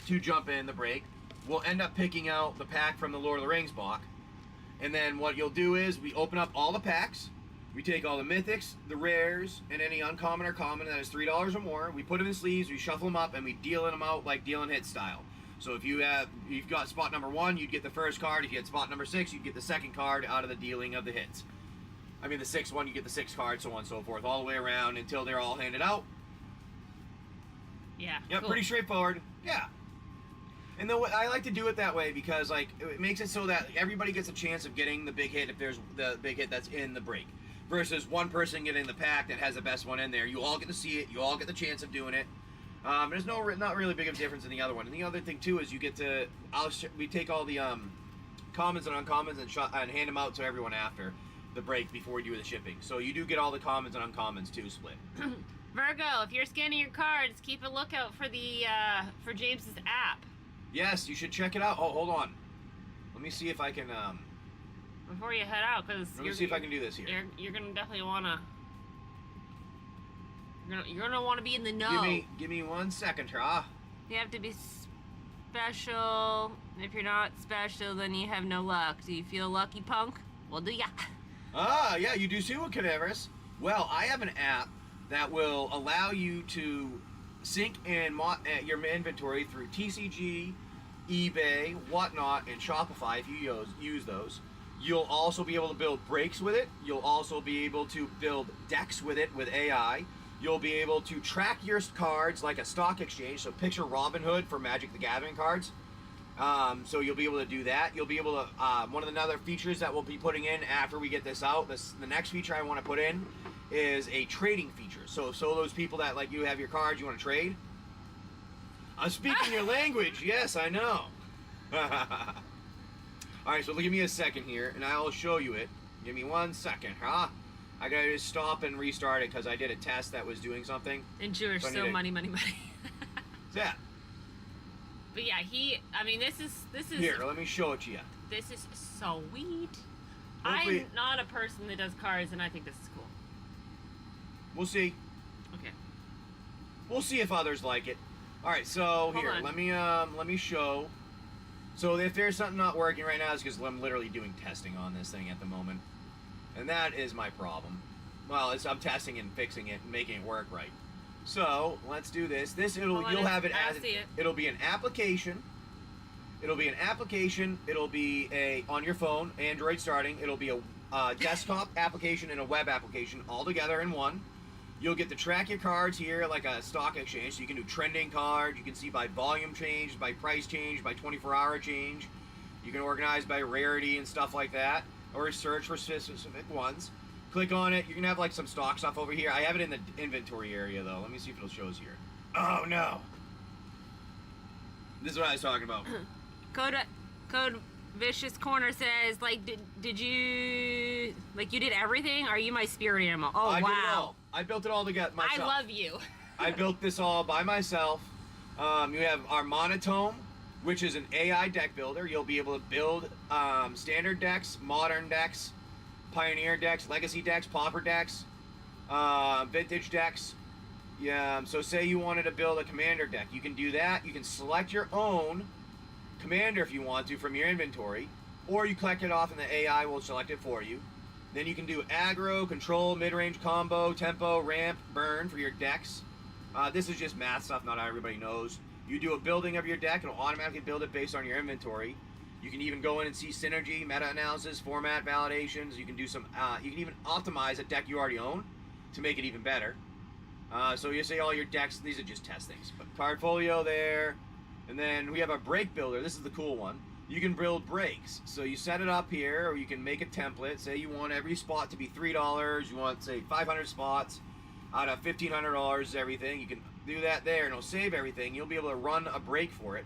to jump in the break will end up picking out the pack from the Lord of the Rings box. And then what you'll do is we open up all the packs, we take all the mythics, the rares, and any uncommon or common that is $3 or more, we put them in sleeves, we shuffle them up, and we deal them out like dealing hit style. So if you've got spot number 1, you'd get the first card. If you had spot number 6, you'd get the second card out of the dealing of the hits. I mean, the 6th one, you get the 6 cards, so on and so forth, all the way around until they're all handed out. Yeah. Yep, cool. pretty straightforward. Yeah. And then I like to do it that way because, like, it makes it so that everybody gets a chance of getting the big hit if there's the big hit that's in the break. Versus one person getting the pack that has the best one in there. You all get to see it. You all get the chance of doing it. There's not really big of a difference in the other one. And the other thing, too, is you get to... we take all the commons and uncommons and hand them out to everyone after the break before we do the shipping. So you do get all the commons and uncommons, too, split. Virgo, if you're scanning your cards, keep a lookout for the for James's app. Yes, you should check it out. Oh, hold on. Let me see if I can... Before you head out, because let me see if I can do this here. You're gonna definitely wanna. You're gonna want to be in the know. Give me 1 second, huh? You have to be special. If you're not special, then you have no luck. Do you feel lucky, punk? Well, do ya? Ah, yeah, you do too, Cadaverous. Well, I have an app that will allow you to sync in your inventory through TCG, eBay, whatnot, and Shopify if you use those. You'll also be able to build breaks with it. You'll also be able to build decks with it with AI. You'll be able to track your cards like a stock exchange. So picture Robin Hood for Magic the Gathering cards. So you'll be able to do that. You'll be able to, one of the other features that we'll be putting in after we get this out, the next feature I want to put in is a trading feature. So those people that, like, you have your cards, you want to trade. I'm speaking your language. Yes, I know. All right, so give me a second here, and I'll show you it. Give me 1 second, huh? I gotta just stop and restart it because I did a test that was doing something. And Jewish, so money. Yeah. But yeah, I mean, this is. Here, let me show it to you. This is sweet. Hopefully, I'm not a person that does cards, and I think this is cool. We'll see. Okay. We'll see if others like it. All right, so Hold here, on. let me show. So if there's something not working right now, it's because I'm literally doing testing on this thing at the moment, and that is my problem. Well, I'm testing and fixing it and making it work right. So let's do this. You'll have it as it'll be an application. It'll be an application. It'll be on your phone, Android starting. It'll be a desktop application and a web application all together in one. You'll get to track your cards here like a stock exchange. So you can do trending cards. You can see by volume change, by price change, by 24-hour change. You can organize by rarity and stuff like that, or search for specific ones. Click on it. You can have like some stock stuff over here. I have it in the inventory area though. Let me see if it'll show us here. Oh no. This is what I was talking about. Code Vicious Corner says, like, did you, like, you did everything? Are you my spirit animal? Oh, I wow. did it all. I built it all together myself. I love you. I built this all by myself. You have our ManaTome, which is an AI deck builder. You'll be able to build standard decks, modern decks, pioneer decks, legacy decks, pauper decks, vintage decks. Yeah. So say you wanted to build a commander deck, you can do that. You can select your own commander if you want to from your inventory, or you collect it off and the AI will select it for you. Then you can do aggro, control, mid-range combo, tempo, ramp, burn for your decks. This is just math stuff not everybody knows. You do a building of your deck, it'll automatically build it based on your inventory. You can even go in and see synergy, meta-analysis, format validations. You can do some, you can even optimize a deck you already own to make it even better. So you say all your decks, these are just test things. But Cardfolio there, and then we have a break builder. This is the cool one. You can build breaks. So you set it up here, or you can make a template. Say you want every spot to be $3. You want, say, 500 spots out of $1,500 is everything. You can do that there, and it'll save everything. You'll be able to run a break for it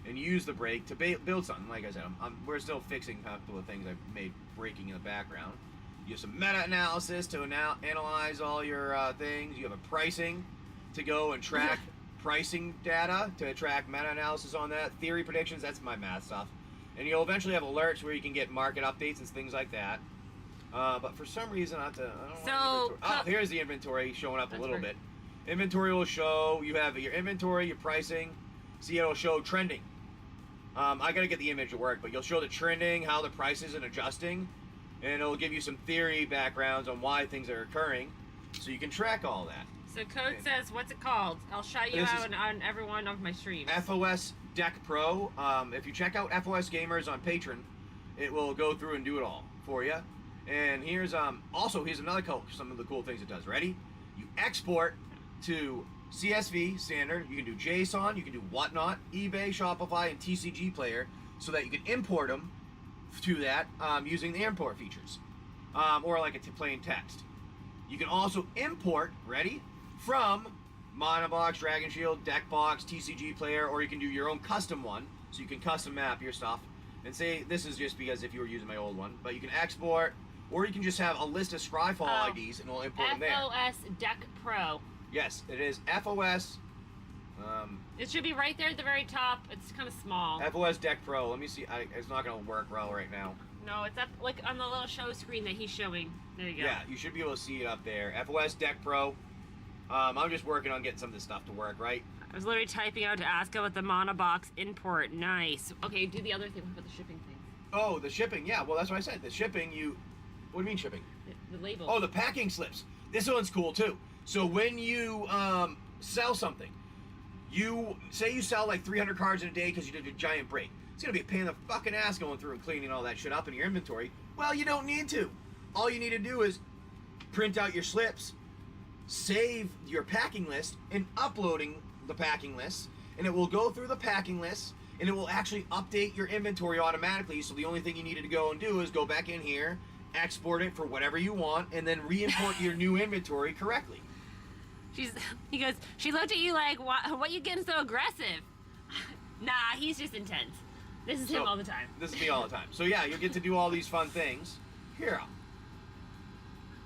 and use the break to build something. Like I said, we're still fixing a couple of things I've made breaking in the background. You have some meta-analysis to analyze all your things. You have a pricing to go and track pricing data to track meta-analysis on that. Theory predictions, that's my math stuff. And you'll eventually have alerts where you can get market updates and things like that. But for some reason, I don't want inventory. Oh, here's the inventory showing up a little bit. Inventory will show, you have your inventory, your pricing. See, it'll show trending. I gotta get the image to work, but you'll show the trending, how the prices are adjusting, and it'll give you some theory backgrounds on why things are occurring, so you can track all that. So Code says, what's it called? I'll shout you out on every one of my streams. FoS Deck Pro. If you check out FoSGamers on Patreon, it will go through and do it all for you. And here's here's another some of the cool things it does. Ready? You export to CSV standard. You can do JSON. You can do whatnot, eBay, Shopify, and TCG Player, so that you can import them to that using the import features, or like a plain text. You can also import, ready, from Monobox, Dragon Shield, Deckbox, TCG Player, or you can do your own custom one, so you can custom map your stuff. And say, this is just because if you were using my old one, but you can export, or you can just have a list of Scryfall IDs and we'll import them there. FoS Deck Pro. Yes, it is FoS. It should be right there at the very top. It's kind of small. FoS Deck Pro. Let me see. It's not going to work well right now. No, it's up like on the little show screen that he's showing. There you go. Yeah, you should be able to see it up there. FoS Deck Pro. I'm just working on getting some of this stuff to work, right? I was literally typing out to ask about the Monobox import. Nice. Okay, do the other thing. What about the shipping thing? Oh, the shipping. Yeah, well, that's what I said. The shipping, what do you mean shipping? The label. Oh, the packing slips. This one's cool, too. So when you sell something, you sell like 300 cards in a day because you did a giant break. It's going to be a pain in the fucking ass going through and cleaning all that shit up in your inventory. Well, you don't need to. All you need to do is print out your slips, save your packing list, and uploading the packing list, and it will go through the packing list, and it will actually update your inventory automatically. So the only thing you needed to go and do is go back in here, export it for whatever you want, and then re-import your new inventory correctly. He goes, she looked at you like, what you getting so aggressive? Nah, he's just intense. This is him all the time. This is me all the time. So yeah, you'll get to do all these fun things. Here.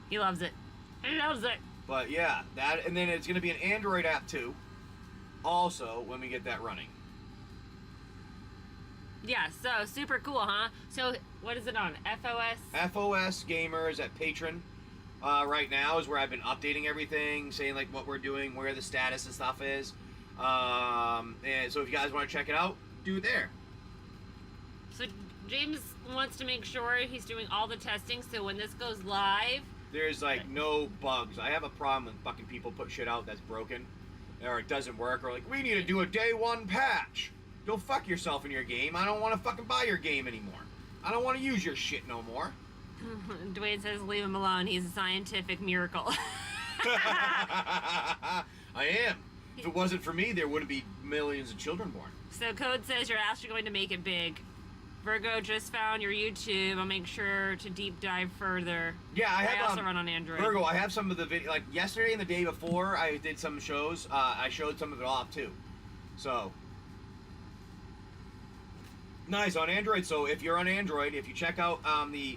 He loves it. He loves it. But yeah, that, and then it's going to be an Android app too. Also, when we get that running. Yeah, so super cool, huh? So what is it on? FoSGamers at Patreon right now is where I've been updating everything, saying like what we're doing, where the status and stuff is. And so if you guys want to check it out, do it there. So James wants to make sure he's doing all the testing, so when this goes live, there's like no bugs. I have a problem when fucking people put shit out that's broken or it doesn't work, or like, we need to do a day one patch. Go fuck yourself in your game. I don't want to fucking buy your game anymore. I don't want to use your shit no more. Dwayne says leave him alone. He's a scientific miracle. I am. If it wasn't for me, there wouldn't be millions of children born. So Code says you're actually going to make it big. Virgo just found your YouTube. I'll make sure to deep dive further. Yeah, I also run on Android. Virgo, I have some of the video. Like yesterday and the day before, I did some shows. I showed some of it off too. So nice on Android. So if you're on Android, if you check out the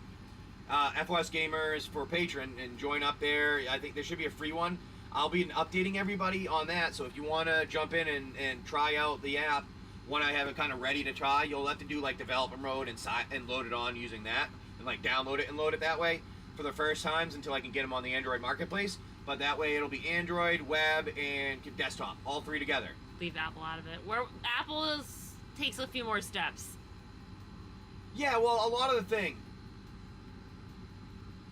FoSGamers for Patreon and join up there, I think there should be a free one. I'll be updating everybody on that. So if you want to jump in and try out the app, when I have it kind of ready to try, you'll have to do like developer mode and load it on using that, and like download it and load it that way for the first times until I can get them on the Android marketplace. But that way it'll be Android, web, and desktop, all three together. Leave Apple out of it. Where Apple takes a few more steps. Yeah, well, a lot of the thing.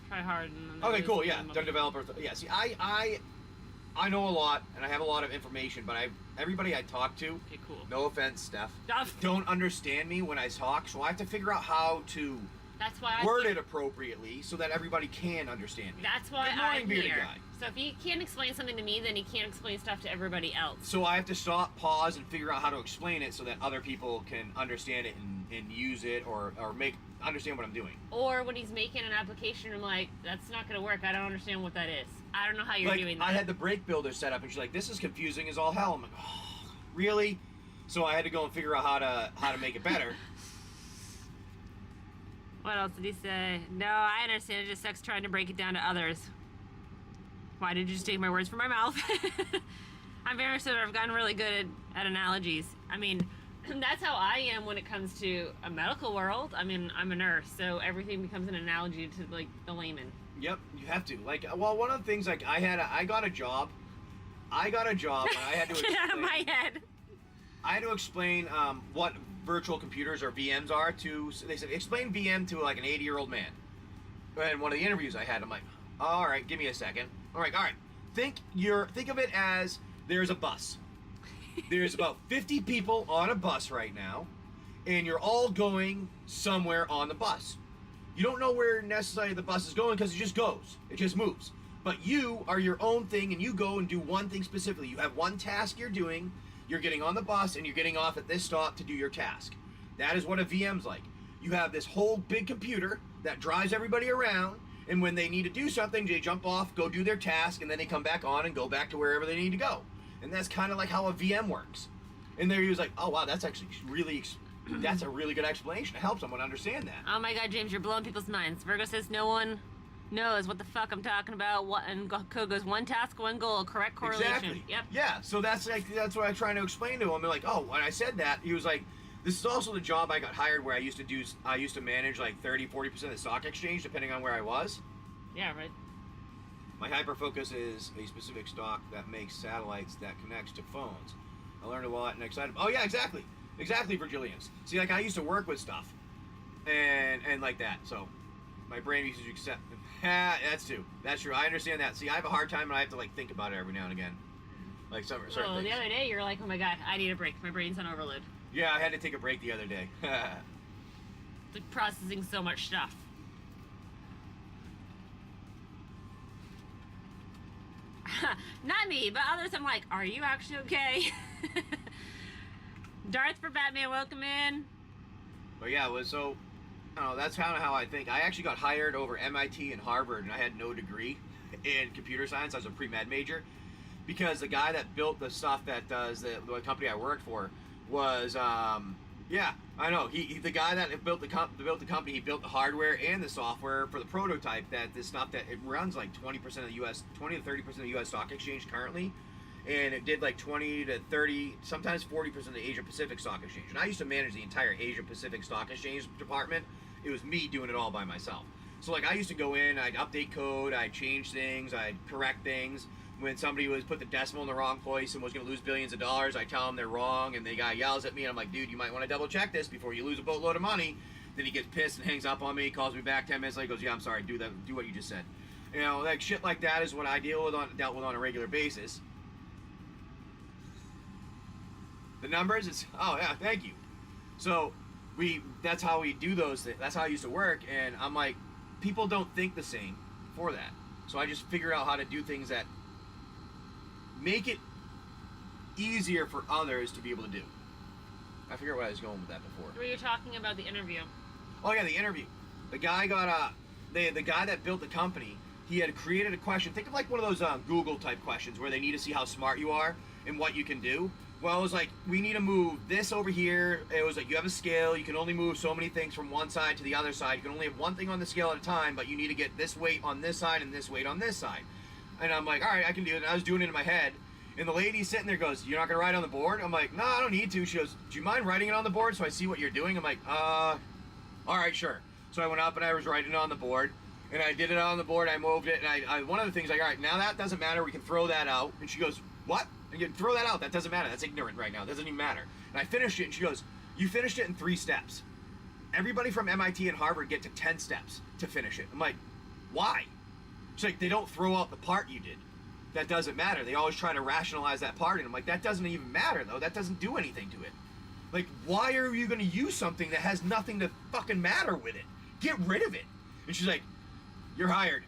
Try hard. Okay, cool. Yeah, done developer. Yeah, see, I know a lot, and I have a lot of information, but everybody I talk to, okay, cool. No offense, Steph, don't understand me when I talk, so I have to figure out how to word it appropriately so that everybody can understand me. That's why I'm here. Guy. So if he can't explain something to me, then he can't explain stuff to everybody else. So I have to stop, pause, and figure out how to explain it so that other people can understand it and use it or understand what I'm doing. Or when he's making an application, I'm like, that's not going to work. I don't understand what that is. I don't know how you're doing that. I had the break builder set up, and she's like, this is confusing as all hell. I'm like, oh, really? So I had to go and figure out how to make it better. What else did he say? No, I understand. It just sucks trying to break it down to others. Why did you just take my words from my mouth? I'm very sure I've gotten really good at analogies. I mean, that's how I am when it comes to a medical world. I mean, I'm a nurse, so everything becomes an analogy to, like, the layman. Yep, you have to. Like, well, one of the things, like, I got a job. And I had to explain... Get out of my head. I had to explain what virtual computers or VMs are to... They said, explain VM to, like, an 80-year-old man. And one of the interviews I had, I'm like, all right, give me a second. All right. Think of it as there's a bus. There's about 50 people on a bus right now, and you're all going somewhere on the bus. You don't know where necessarily the bus is going because it just goes. It just moves. But you are your own thing, and you go and do one thing specifically. You have one task you're doing. You're getting on the bus, and you're getting off at this stop to do your task. That is what a VM's like. You have this whole big computer that drives everybody around, and when they need to do something, they jump off, go do their task, and then they come back on and go back to wherever they need to go. And that's kind of like how a VM works. And there he was like, oh, wow, that's actually really... That's a really good explanation to help someone understand that. Oh my god, James, you're blowing people's minds. Virgo says no one knows what the fuck I'm talking about. What, and Code goes, one task, one goal, correct correlation. Exactly. Yep. Yeah, so that's what I'm trying to explain to him. They're like, oh, when I said that, he was like, this is also the job I got hired where I used to manage like 30-40% of the stock exchange depending on where I was. Yeah, right. My hyper focus is a specific stock that makes satellites that connects to phones. I learned a lot and excited. Oh yeah, exactly. Exactly, Virgilians. See, like, I used to work with stuff, and like that, so my brain used to accept. That's true. I understand that. See, I have a hard time, and I have to, like, think about it every now and again. Like, certain things. The other day, you're like, oh my god, I need a break. My brain's on overload. Yeah, I had to take a break the other day. Like, processing so much stuff. Not me, but others, I'm like, are you actually okay? Darth for Batman, welcome in. But yeah, so, I don't know, that's kind of how I think. I actually got hired over MIT and Harvard, and I had no degree in computer science. I was a pre-med major. Because the guy that built the stuff that does the company I worked for was, yeah, I know. The guy that built the company, he built the hardware and the software for the prototype that this stuff that it runs like 20% of the U.S., 20 to 30% of the U.S. stock exchange currently. And it did like 20 to 30, sometimes 40% of the Asia Pacific Stock Exchange. And I used to manage the entire Asia Pacific Stock Exchange department. It was me doing it all by myself. So like I used to go in, I'd update code, I'd change things, I'd correct things. When somebody was put the decimal in the wrong place and was going to lose billions of dollars, I tell them they're wrong, and the guy yells at me, and I'm like, dude, you might want to double check this before you lose a boatload of money. Then he gets pissed and hangs up on me, calls me back 10 minutes later, goes, yeah, I'm sorry, do what you just said. You know, like shit like that is what I dealt with on a regular basis. The numbers, it's, oh yeah, thank you. So that's how we do those things. That's how I used to work, and I'm like, people don't think the same for that. So I just figure out how to do things that make it easier for others to be able to do. I forget where I was going with that before. Were you talking about the interview? Oh yeah, the interview. The guy got the guy that built the company, he had created a question. Think of like one of those Google type questions where they need to see how smart you are and what you can do. Well, it was like, we need to move this over here. It was like, you have a scale. You can only move so many things from one side to the other side. You can only have one thing on the scale at a time, but you need to get this weight on this side and this weight on this side. And I'm like, all right, I can do it. And I was doing it in my head. And the lady sitting there goes, you're not going to write on the board? I'm like, no, I don't need to. She goes, do you mind writing it on the board so I see what you're doing? I'm like, all right, sure. So I went up and I was writing it on the board. And I did it on the board. I moved it. And I one of the things, like, all right, now that doesn't matter. We can throw that out. And she goes, what? And you throw that out. That doesn't matter. That's ignorant right now. That doesn't even matter. And I finished it. And she goes, you finished it in 3 steps. Everybody from MIT and Harvard get to 10 steps to finish it. I'm like, why? She's like, they don't throw out the part you did. That doesn't matter. They always try to rationalize that part. And I'm like, that doesn't even matter, though. That doesn't do anything to it. Like, why are you going to use something that has nothing to fucking matter with it? Get rid of it. And she's like, you're hired.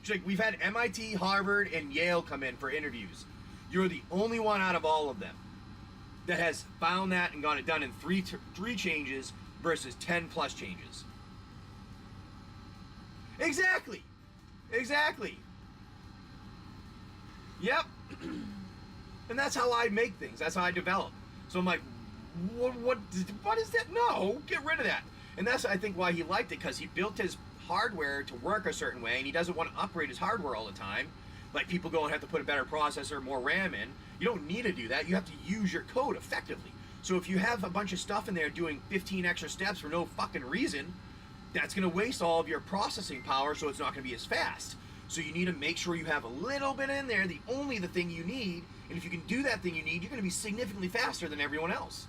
She's like, we've had MIT, Harvard, and Yale come in for interviews. You're the only one out of all of them that has found that and got it done in three changes versus 10 plus changes. Exactly. Yep. And that's how I make things. That's how I develop. So I'm like, what is that? No, get rid of that. And that's, I think, why he liked it, because he built his hardware to work a certain way, and he doesn't want to upgrade his hardware all the time. Like people go and have to put a better processor, more RAM in. You don't need to do that. You have to use your code effectively. So if you have a bunch of stuff in there doing 15 extra steps for no fucking reason, that's going to waste all of your processing power, so it's not going to be as fast. So you need to make sure you have a little bit in there, the thing you need, and if you can do that thing you need, you're going to be significantly faster than everyone else.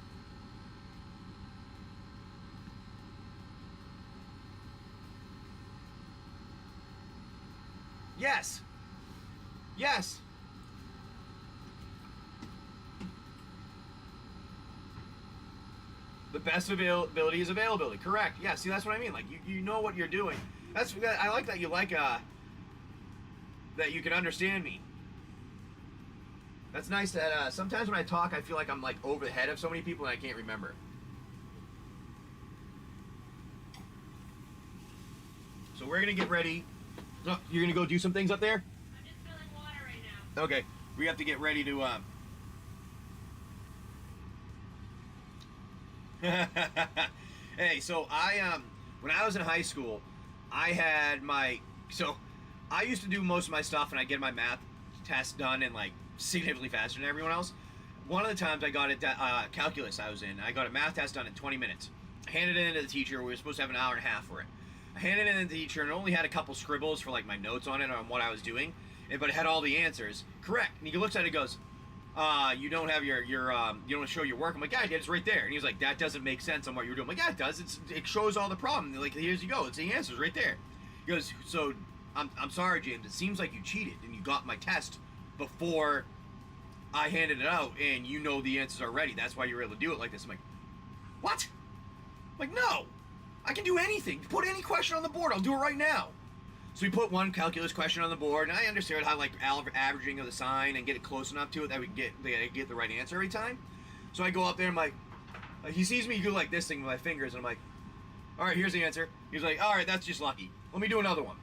Yes. Yes. The best availability is availability. Correct. Yeah. See, that's what I mean. Like you know what you're doing. I like that you that you can understand me. That's nice. That sometimes when I talk, I feel like I'm like over the head of so many people and I can't remember. So we're gonna get ready. Oh, you're gonna go do some things up there? I'm just filling water right now. Okay. We have to get ready to. Hey, so when I was in high school, I had I used to do most of my stuff and I get my math test done in like significantly faster than everyone else. One of the times I got it, calculus I was in, I got a math test done in 20 minutes. I handed it in to the teacher. We were supposed to have an hour and a half for it. I handed it in to the teacher and only had a couple scribbles for like my notes on it on what I was doing, but it had all the answers correct. And he looks at it and goes, you don't have you don't show your work. I'm like, yeah, I did. It's right there. And he's like, that doesn't make sense on what you're doing. I'm like, yeah, it does. It shows all the problem. Like, here's you go. It's the answers right there. He goes, so I'm sorry, James. It seems like you cheated and you got my test before I handed it out, and you know the answers already. That's why you're able to do it like this. I'm like, what? I'm like, no. I can do anything. Put any question on the board. I'll do it right now. So we put one calculus question on the board, and I understood how like averaging of the sign and get it close enough to it that we get the right answer every time. So I go up there and I'm like he sees me do like this thing with my fingers, and I'm like, all right, here's the answer. He's like, all right, that's just lucky. Let me do another one.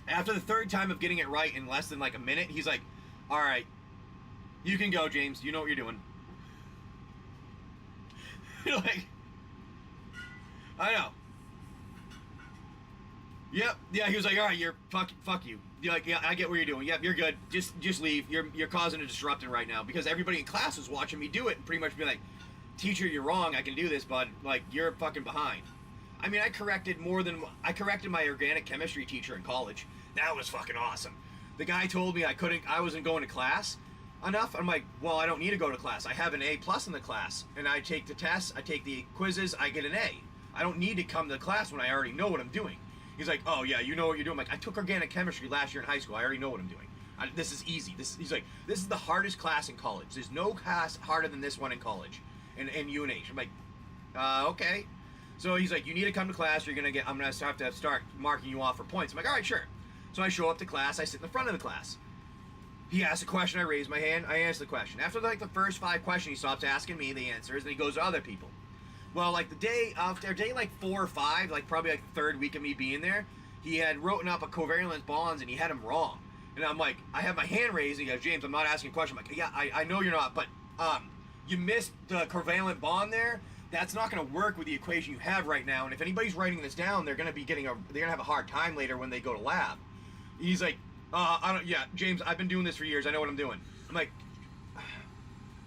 After the third time of getting it right in less than like a minute, he's like, all right, you can go, James. You know what you're doing. You're like, I know. Yep. Yeah. He was like, all right, you're fuck you. You're like, yeah, I get what you're doing. Yep, you're good. Just leave. You're causing a disruption right now because everybody in class was watching me do it and pretty much be like, teacher, you're wrong. I can do this, bud. Like, you're fucking behind. I mean, I corrected my organic chemistry teacher in college. That was fucking awesome. The guy told me I wasn't going to class enough. I'm like, well, I don't need to go to class. I have an A+ in the class, and I take the tests, I take the quizzes, I get an A. I don't need to come to class when I already know what I'm doing. He's like, oh yeah, you know what you're doing. I'm like, I took organic chemistry last year in high school. I already know what I'm doing. This is easy. He's like, this is the hardest class in college. There's no class harder than this one in college, in UNH. I'm like, okay. So he's like, you need to come to class. I'm gonna have to start marking you off for points. I'm like, all right, sure. So I show up to class. I sit in the front of the class. He asks a question. I raise my hand. I answer the question. After like the first 5 questions, he stops asking me the answers, and he goes to other people. Well, like day like 4 or 5, like probably like the 3rd week of me being there, he had written up a covalent bonds and he had them wrong. And I'm like, I have my hand raised, and he goes, James, I'm not asking a question. I'm like, yeah, I know you're not, but you missed the covalent bond there. That's not going to work with the equation you have right now. And if anybody's writing this down, they're going to have a hard time later when they go to lab. He's like, yeah, James, I've been doing this for years. I know what I'm doing. I'm like,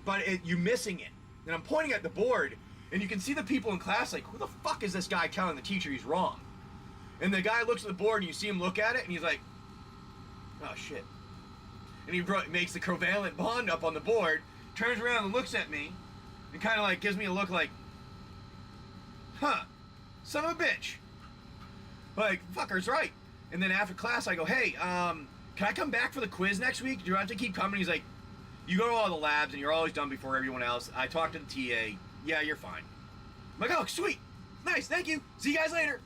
but you're missing it. And I'm pointing at the board, and you can see the people in class like, who the fuck is this guy telling the teacher he's wrong? And the guy looks at the board, and you see him look at it, and he's like, oh, shit. And he makes the covalent bond up on the board, turns around and looks at me, and kind of like gives me a look like, huh, son of a bitch. Like, fucker's right. And then after class, I go, hey, can I come back for the quiz next week? Do I have to keep coming? He's like, you go to all the labs, and you're always done before everyone else. I talked to the TA. Yeah, you're fine. I'm like, oh, sweet. Nice, thank you. See you guys later.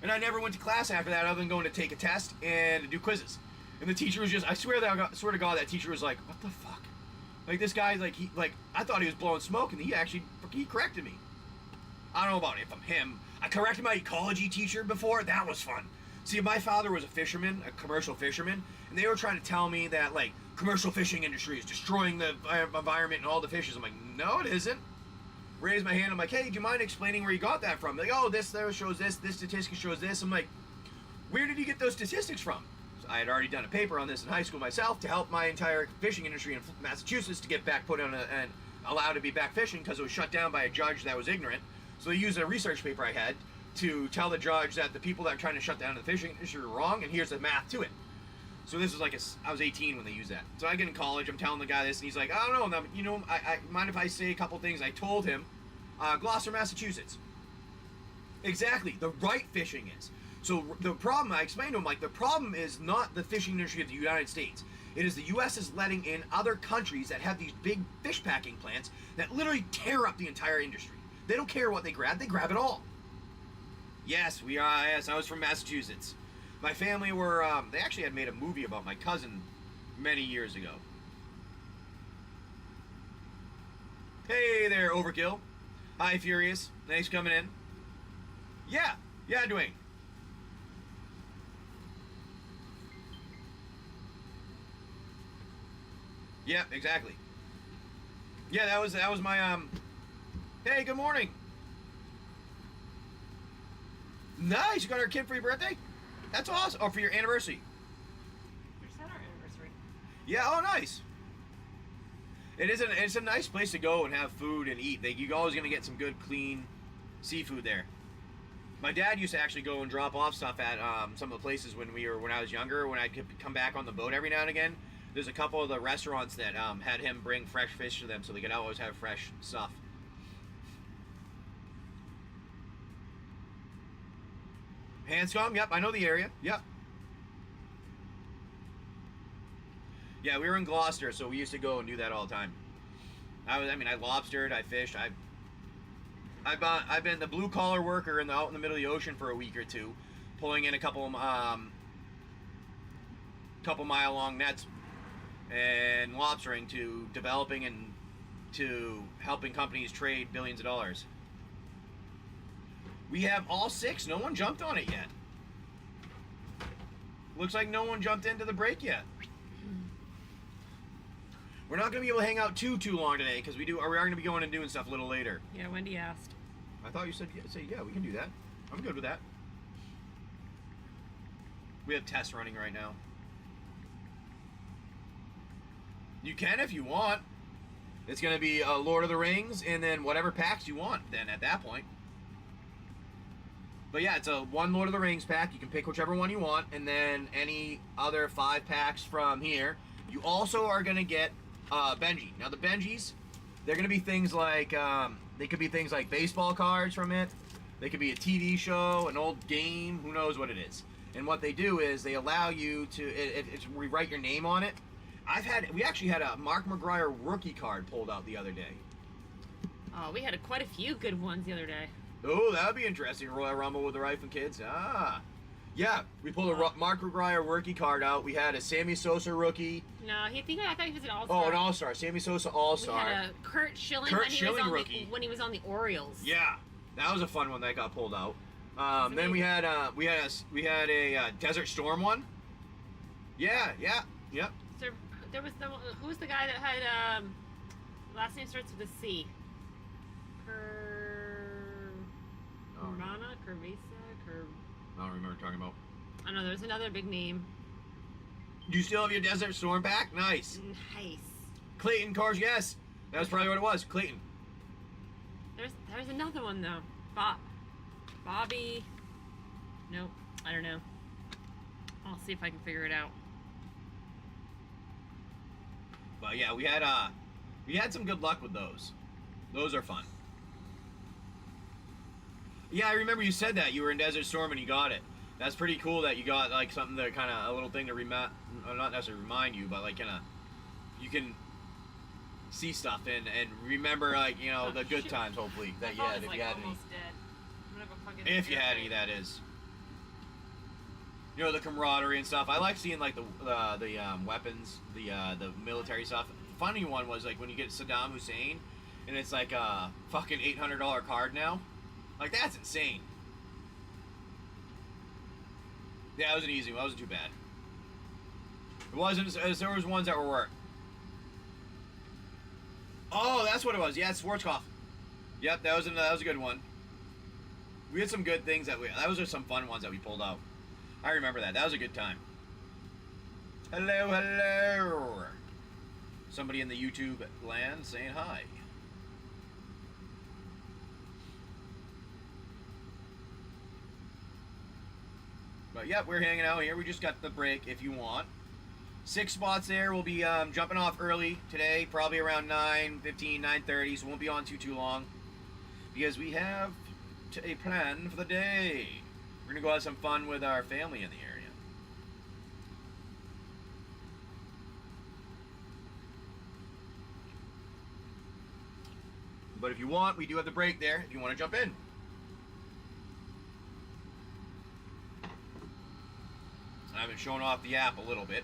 And I never went to class after that other than going to take a test and to do quizzes. And the teacher was just, I swear to God, that teacher was like, what the fuck? Like, this guy's like, I thought he was blowing smoke, and he corrected me. I don't know about if I'm him. I corrected my ecology teacher before. That was fun. See, my father was a fisherman, a commercial fisherman, and they were trying to tell me that, like, commercial fishing industry is destroying the environment and all the fishes. I'm like, no, it isn't. Raise my hand. I'm like, hey, do you mind explaining where you got that from? They're like, oh, this there shows this statistic shows this. I'm like, where did you get those statistics from? So I had already done a paper on this in high school myself to help my entire fishing industry in Massachusetts to get back put on and allowed to be back fishing because it was shut down by a judge that was ignorant. So they used a research paper I had to tell the judge that the people that are trying to shut down the fishing industry were wrong, and here's the math to it. So this was like I was 18 when they used that. So I get in college, I'm telling the guy this, and he's like, I don't know, you know, I mind if I say a couple things? I told him, Gloucester, Massachusetts. Exactly, the right fishing is. So the problem, I explained to him, like, the problem is not the fishing industry of the United States. It is the U.S. is letting in other countries that have these big fish packing plants that literally tear up the entire industry. They don't care what they grab it all. Yes, yes, I was from Massachusetts. My family were, they actually had made a movie about my cousin many years ago. Hey there, Overkill. Hi, Furious. Thanks for coming in. Yeah, Dwayne. Yeah, exactly. Yeah, that was my, hey, good morning. Nice, you got our kid for your birthday? That's awesome. Oh, for your anniversary. We just had our anniversary. Yeah, oh, nice. It's a nice place to go and have food and eat. You're always going to get some good, clean seafood there. My dad used to actually go and drop off stuff at some of the places when I was younger, when I'd come back on the boat every now and again. There's a couple of the restaurants that had him bring fresh fish to them so they could always have fresh stuff. Hanscom, yep, I know the area. Yep. Yeah, we were in Gloucester, so we used to go and do that all the time. I lobstered, I fished, I've been the blue collar worker out in the middle of the ocean for a week or two, pulling in a couple mile long nets and lobstering, to developing and to helping companies trade billions of dollars. We have all 6. No one jumped on it yet. Looks like no one jumped into the break yet. We're not going to be able to hang out too long today because we are going to be going and doing stuff a little later. Yeah, Wendy asked. I thought you said yeah, we can do that. I'm good with that. We have tests running right now. You can if you want. It's going to be Lord of the Rings and then whatever packs you want then at that point. But yeah, it's a 1 Lord of the Rings pack. You can pick whichever one you want, and then any other 5 packs from here. You also are going to get Benji. Now the Benjis, they're going to be things like, they could be things like baseball cards from it. They could be a TV show, an old game, who knows what it is. And what they do is they allow you to, rewrite your name on it. We actually had a Mark McGuire rookie card pulled out the other day. Oh, we had quite a few good ones the other day. Oh, that would be interesting. Royal Rumble with the Rife and Kids. Ah. Yeah, we pulled a Mark McGuire rookie card out. We had a Sammy Sosa rookie. No, I thought he was an all-star. Oh, an all-star. Sammy Sosa all-star. We had a Kurt Schilling rookie. when he was on the Orioles. Yeah, that was a fun one that got pulled out. Then we had a Desert Storm one. Yeah. So there was who was the guy that had last name starts with a C? I don't remember talking about. I know there's another big name. Do you still have your Desert Storm pack? Nice. Nice. Clayton Cars, yes. That was probably what it was. Clayton. There's another one though. Bobby. Nope. I don't know. I'll see if I can figure it out. But yeah, we had some good luck with those. Those are fun. Yeah, I remember you said that you were in Desert Storm and you got it. That's pretty cool that you got like something that kind of a little thing to not necessarily remind you, but like kind of you can see stuff and remember like the good times hopefully that you had if you had any. If you had any, that is. The camaraderie and stuff. I like seeing like the weapons, the military stuff. The funny one was like when you get Saddam Hussein, and it's like a fucking $800 card now. Like that's insane. Yeah, it was an easy one. It wasn't too bad. It wasn't. There was ones that were work. Oh, that's what it was. Yeah, Schwarzkopf. Yep, that was a good one. We had some good things those are some fun ones that we pulled out. I remember that. That was a good time. Hello. Somebody in the YouTube land saying hi. But yep, we're hanging out here. We just got the break if you want. 6 spots there. We'll be jumping off early today, probably around 9:15, 9:30, so won't be on too long. Because we have a plan for the day. We're going to go have some fun with our family in the area. But if you want, we do have the break there if you want to jump in. I've been showing off the app a little bit.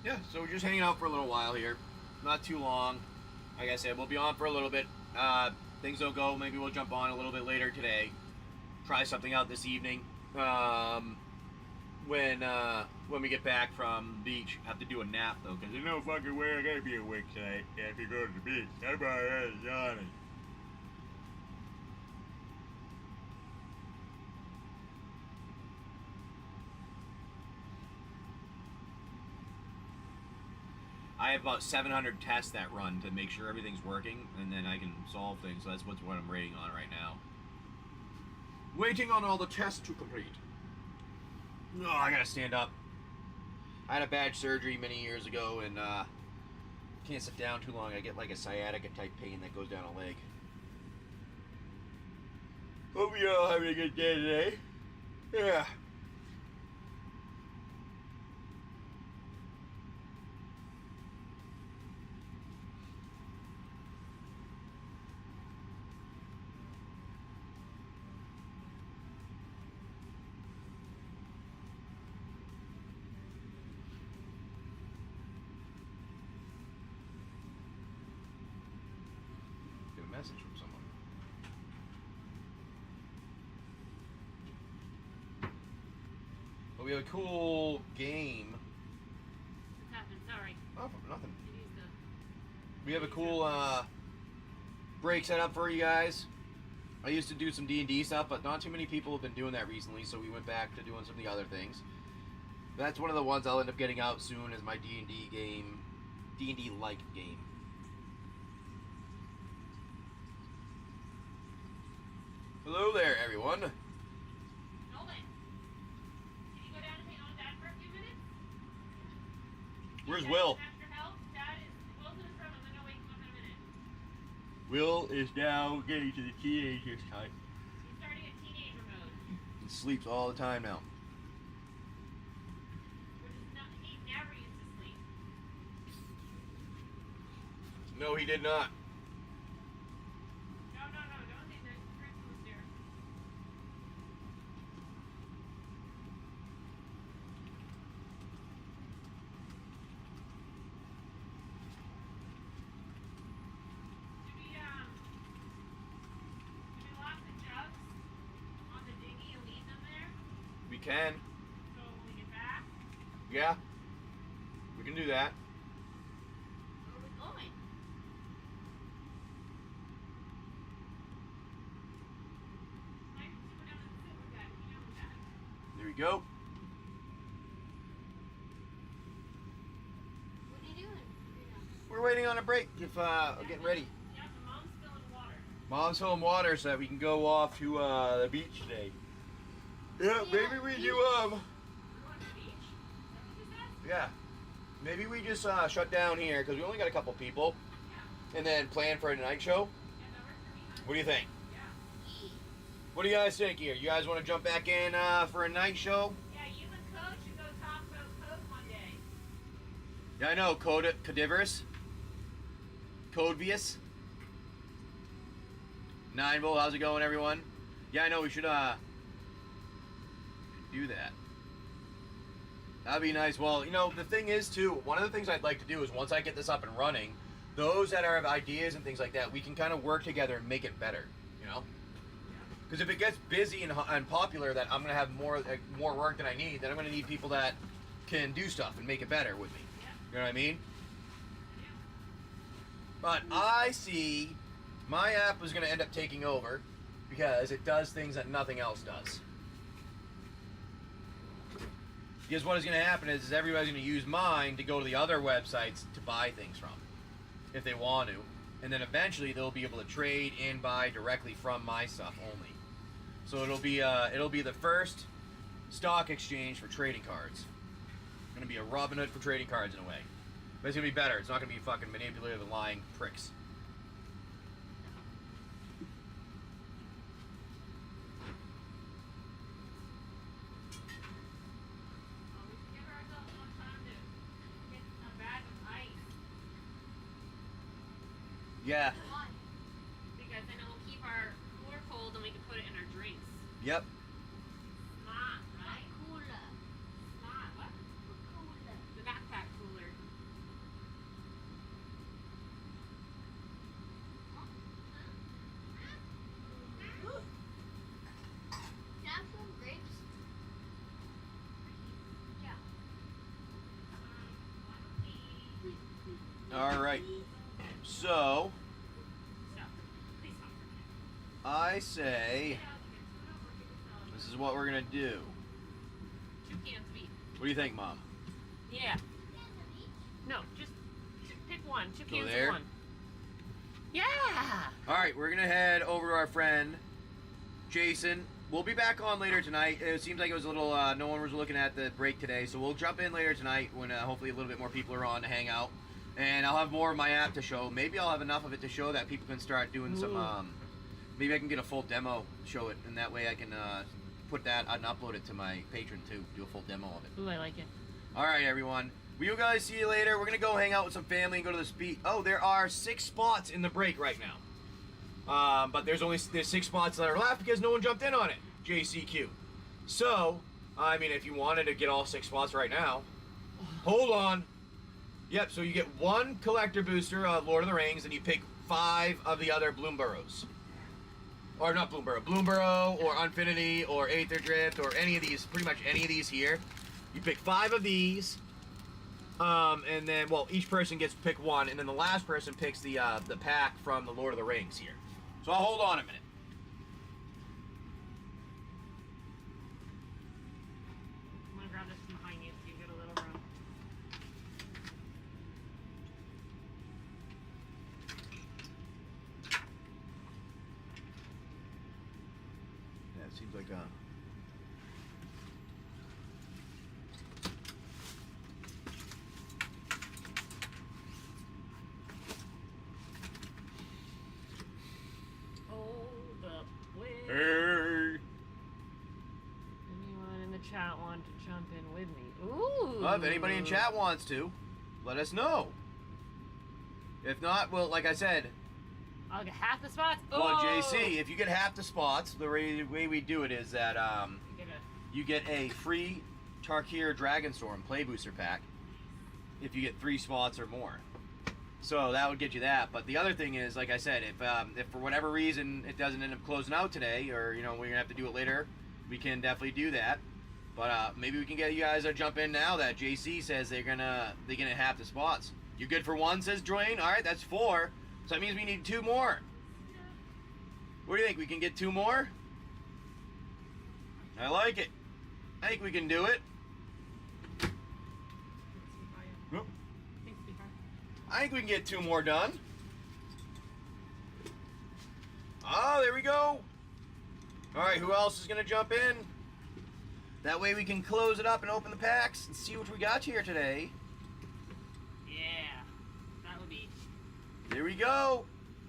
Yeah, so we're just hanging out for a little while here. Not too long. Like I said, we'll be on for a little bit. Things don't go, maybe we'll jump on a little bit later today. Try something out this evening. When we get back from the beach, have to do a nap though, because there's no fucking way I gotta be awake tonight if you go to the beach. Everybody is yawning. I have about 700 tests that run to make sure everything's working, and then I can solve things. So that's what I'm waiting on right now. Waiting on all the tests to complete. Oh, I gotta stand up. I had a bad surgery many years ago, and can't sit down too long. I get like a sciatica type pain that goes down a leg. Hope you're all having a good day today. Yeah. Message from someone. But we have a cool game. What's happened? Sorry. Oh, nothing. We have a cool break set up for you guys. I used to do some D&D stuff, but not too many people have been doing that recently, so we went back to doing some of the other things. That's one of the ones I'll end up getting out soon as my D&D game, D&D-like game. Hello there, everyone. Nolan, can you go down and hang on with Dad for a few minutes? Where's Will? After help, Will's in his room. I'm gonna wake him up in a minute. Will is now getting to the teenager time. He's starting a teenager mode. He sleeps all the time now. He never used to sleep. No, he did not. We can. So when we get back? Yeah. We can do that. Where are we going? There we go. What are you doing? We're waiting on a break. If getting ready. Yeah, so Mom's filling water. Mom's filling water so that we can go off to the beach today. Yeah, maybe we do You want the beach? Is that what you said? Yeah. Maybe we just shut down here because we only got a couple people, Yeah. and then plan for a night show. Yeah, that works for me, huh? What do you think? Yeah. What do you guys think here? You guys want to jump back in for a night show? Yeah, you and Coach should go talk about code one day. Yeah, I know. Codivorous. Codevious. 9-Volt, how's it going, everyone? Yeah, I know. We should do that. That'd be nice. Well, you know, the thing is, too, one of the things I'd like to do is once I get this up and running, those that have ideas and things like that, we can kind of work together and make it better, you know? Because if it gets busy and popular that I'm going to have more work than I need, then I'm going to need people that can do stuff and make it better with me. You know what I mean? But I see my app is going to end up taking over because it does things that nothing else does. Because what is going to happen is everybody's going to use mine to go to the other websites to buy things from. if they want to. And then eventually they'll be able to trade and buy directly from my stuff only. So it'll be the first stock exchange for trading cards. It's gonna be a Robin Hood for trading cards in a way. But it's gonna be better. It's not gonna be fucking manipulative and lying pricks. Yeah. Because then it will keep our cooler cold and we can put it in our drinks. Yep. Smart, right? Cooler. Smart. What? Cooler. The backpack cooler. Can I have some grapes? Yeah. All right. So, I say, this is what we're gonna do. 2 cans of each. What do you think, Mom? Yeah. No, just pick one. 2 Go cans there. of one. Yeah. All right, we're gonna head over to our friend Jason. We'll be back on later tonight. It seems like it was a little, no one was looking at the break today, so we'll jump in later tonight when hopefully a little bit more people are on to hang out. And I'll have more of my app to show. Maybe I'll have enough of it to show that people can start doing some, maybe I can get a full demo, show it, and that way I can put that and upload it to my patron too, do a full demo of it. Ooh, I like it. All right, everyone. Well, you guys see you later. We're going to go hang out with some family and go to the speed. Oh, there are 6 spots in the break right now. But there's 6 spots that are left because no one jumped in on it. JCQ. So, I mean, if you wanted to get all 6 spots right now, hold on. Yep, so you get 1 collector booster of Lord of the Rings, and you pick 5 of the other Bloomburrows. Or not Bloomburrow, or Infinity, or Aether Drift, or any of these, pretty much any of these here. You pick 5 of these, and then, well, each person gets to pick 1, and then the last person picks the pack from the Lord of the Rings here. So I'll hold on a minute. I'm gonna grab this from behind you so you get a little room. Yeah, it seems like Hold up, wait. Hey. Anyone in the chat want to jump in with me? Ooh. Well, if anybody in chat wants to, let us know. If not, well, like I said, I'll get half the spots. well, Oh! JC, if you get half the spots, the way we do it is that you get a free Tarkir Dragonstorm play booster pack if you get 3 spots or more. So that would get you that. But the other thing is, like I said, if for whatever reason it doesn't end up closing out today, or we're gonna have to do it later, we can definitely do that. But maybe we can get you guys to jump in now that JC says they're gonna half the spots. You good for 1, says Dwayne. All right, that's 4. So that means we need 2 more. What do you think? We can get 2 more? I like it. I think we can do it. Nope. I think we can get 2 more done. Oh, there we go. All right, who else is going to jump in? That way we can close it up and open the packs and see what we got here today. Yeah, that would be. There we go.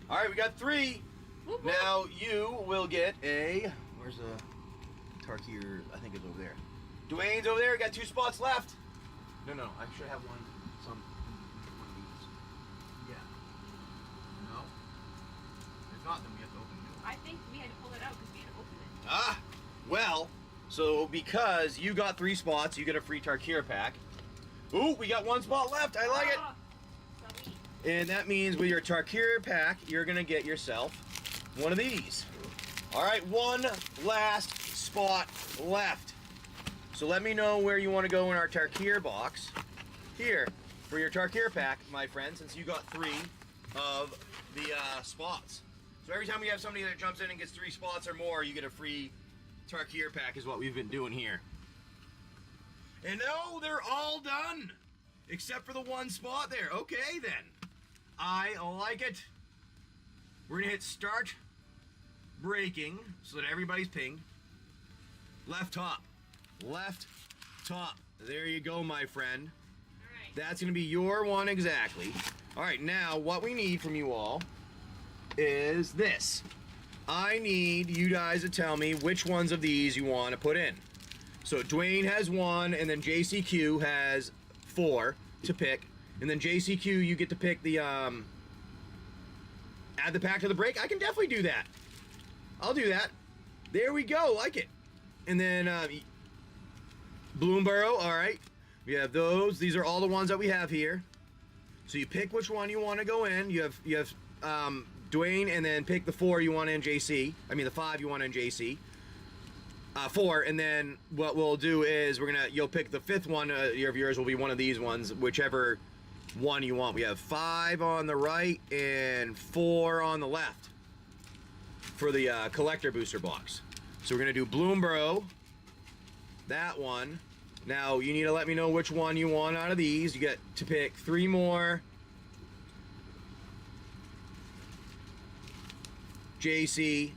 All right, we got 3. Whoop, whoop. Now you will get a... Where's the Tarkir? I think it's over there. Dwayne's over there. We got 2 spots left. No, I should have one of these. Yeah. No? If not, then we have to open it. I think we had to pull it out because we had to open it. Ah! Well, so because you got 3 spots, you get a free Tarkir pack. Ooh, we got 1 spot left. I like it. And that means with your Tarkir pack, you're going to get yourself one of these. All right, 1 last spot left. So let me know where you want to go in our Tarkir box. Here, for your Tarkir pack, my friend, since you got 3 of the spots. So every time we have somebody that jumps in and gets 3 spots or more, you get a free Tarkir pack is what we've been doing here. And no, they're all done. Except for the 1 spot there. Okay, then. I like it. We're gonna hit start breaking so that everybody's pinged. Left top. Left top. There you go, my friend. All right. That's gonna be your one exactly. All right, now what we need from you all is this. I need you guys to tell me which ones of these you want to put in. So Dwayne has 1, and then JCQ has 4 to pick. And then JCQ, you get to pick the, add the pack to the break. I can definitely do that. I'll do that. There we go, like it. And then, Bloomborough, all right. We have those. These are all the ones that we have here. So you pick which one you want to go in. You have Dwayne, and then pick the 4 you want in JC. I mean the 5 you want in JC. 4, and then what we'll do is you'll pick the 5th one of yours will be one of these ones, whichever one you want. We have 5 on the right and 4 on the left for the collector booster box. So we're gonna do Bloomborough, that one. Now you need to let me know which one you want out of these. You get to pick 3 more. JC,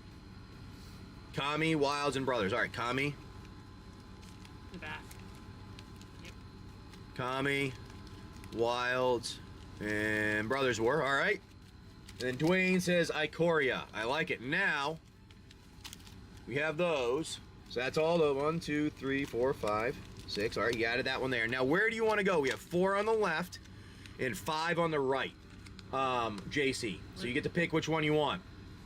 Kami, Wilds, and Brothers. All right, Kami. The back. Yep. Kami, Wilds, and Brothers War. All right. And then Dwayne says Ikoria. I like it. Now, we have those. So that's all the 1, 2, 3, 4, 5, 6. All right, you added that one there. Now, where do you want to go? We have 4 on the left and 5 on the right. JC. So you get to pick which one you want.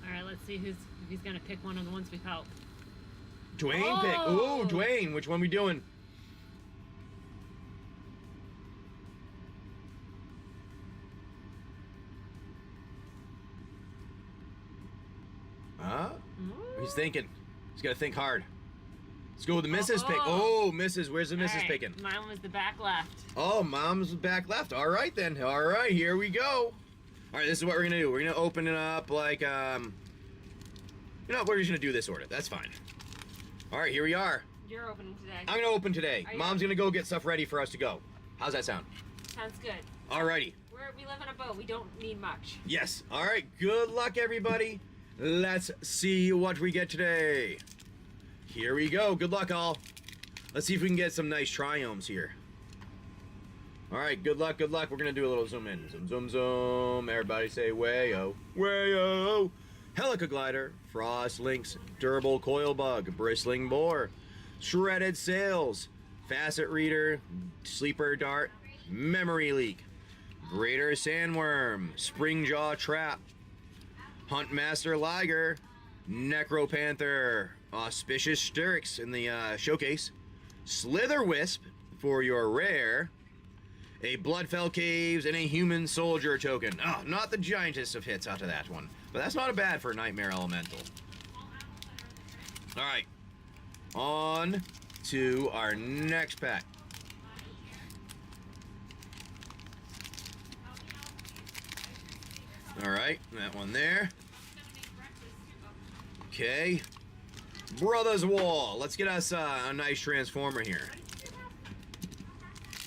All right, let's see if he's gonna pick one of the ones we've helped. Dwayne pick. Ooh, Dwayne. Which one we doing? Huh? He's thinking. He's got to think hard. Let's go with the missus pick. Oh, missus. Where's the missus picking? Mine was the back left. Oh, mom's back left. All right, then. All right, here we go. All right, this is what we're going to do. We're going to open it up like, you know, we're just going to do this order. That's fine. All right, here we are. You're opening today. I'm going to open today. Mom's going to go get stuff ready for us to go. How's that sound? Sounds good. All righty. We live on a boat. We don't need much. Yes. All right. Good luck, everybody. Let's see what we get today. Here we go. Good luck, all. Let's see if we can get some nice triomes here. All right. Good luck. Good luck. We're going to do a little zoom in. Zoom, zoom, zoom. Everybody say way-o. Way-o. Helica Glider. Frost Lynx. Durable Coil Bug. Bristling Boar. Shredded Sails. Facet Reader. Sleeper Dart. Memory Leak. Greater Sandworm. Springjaw Trap. Huntmaster Liger. Necropanther. Auspicious Styx in the showcase. Slither Wisp for your rare. A Bloodfell Caves and a Human Soldier token. Oh, not the giantest of hits out of that one. But that's not a bad for Nightmare Elemental. Alright. On to our next pack. Alright, that one there. Okay. Brothers Wall. Let's get us a nice transformer here.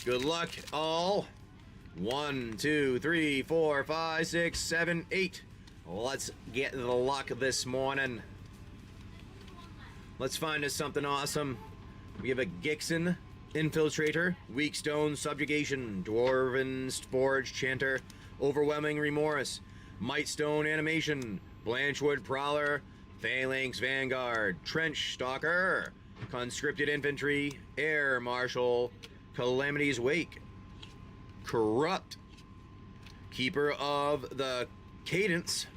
Good luck, all. 1, 2, 3, 4, 5, 6, 7, 8. Let's get the luck this morning. Let's find us something awesome. We have a Gixen Infiltrator, Weak Stone Subjugation, Dwarven Forge Chanter, Overwhelming Remorse, Might Stone Animation, Blanchwood Prowler, Phalanx Vanguard, Trench Stalker, Conscripted Infantry, Air Marshal, Calamity's Wake, Corrupt, Keeper of the Cadence,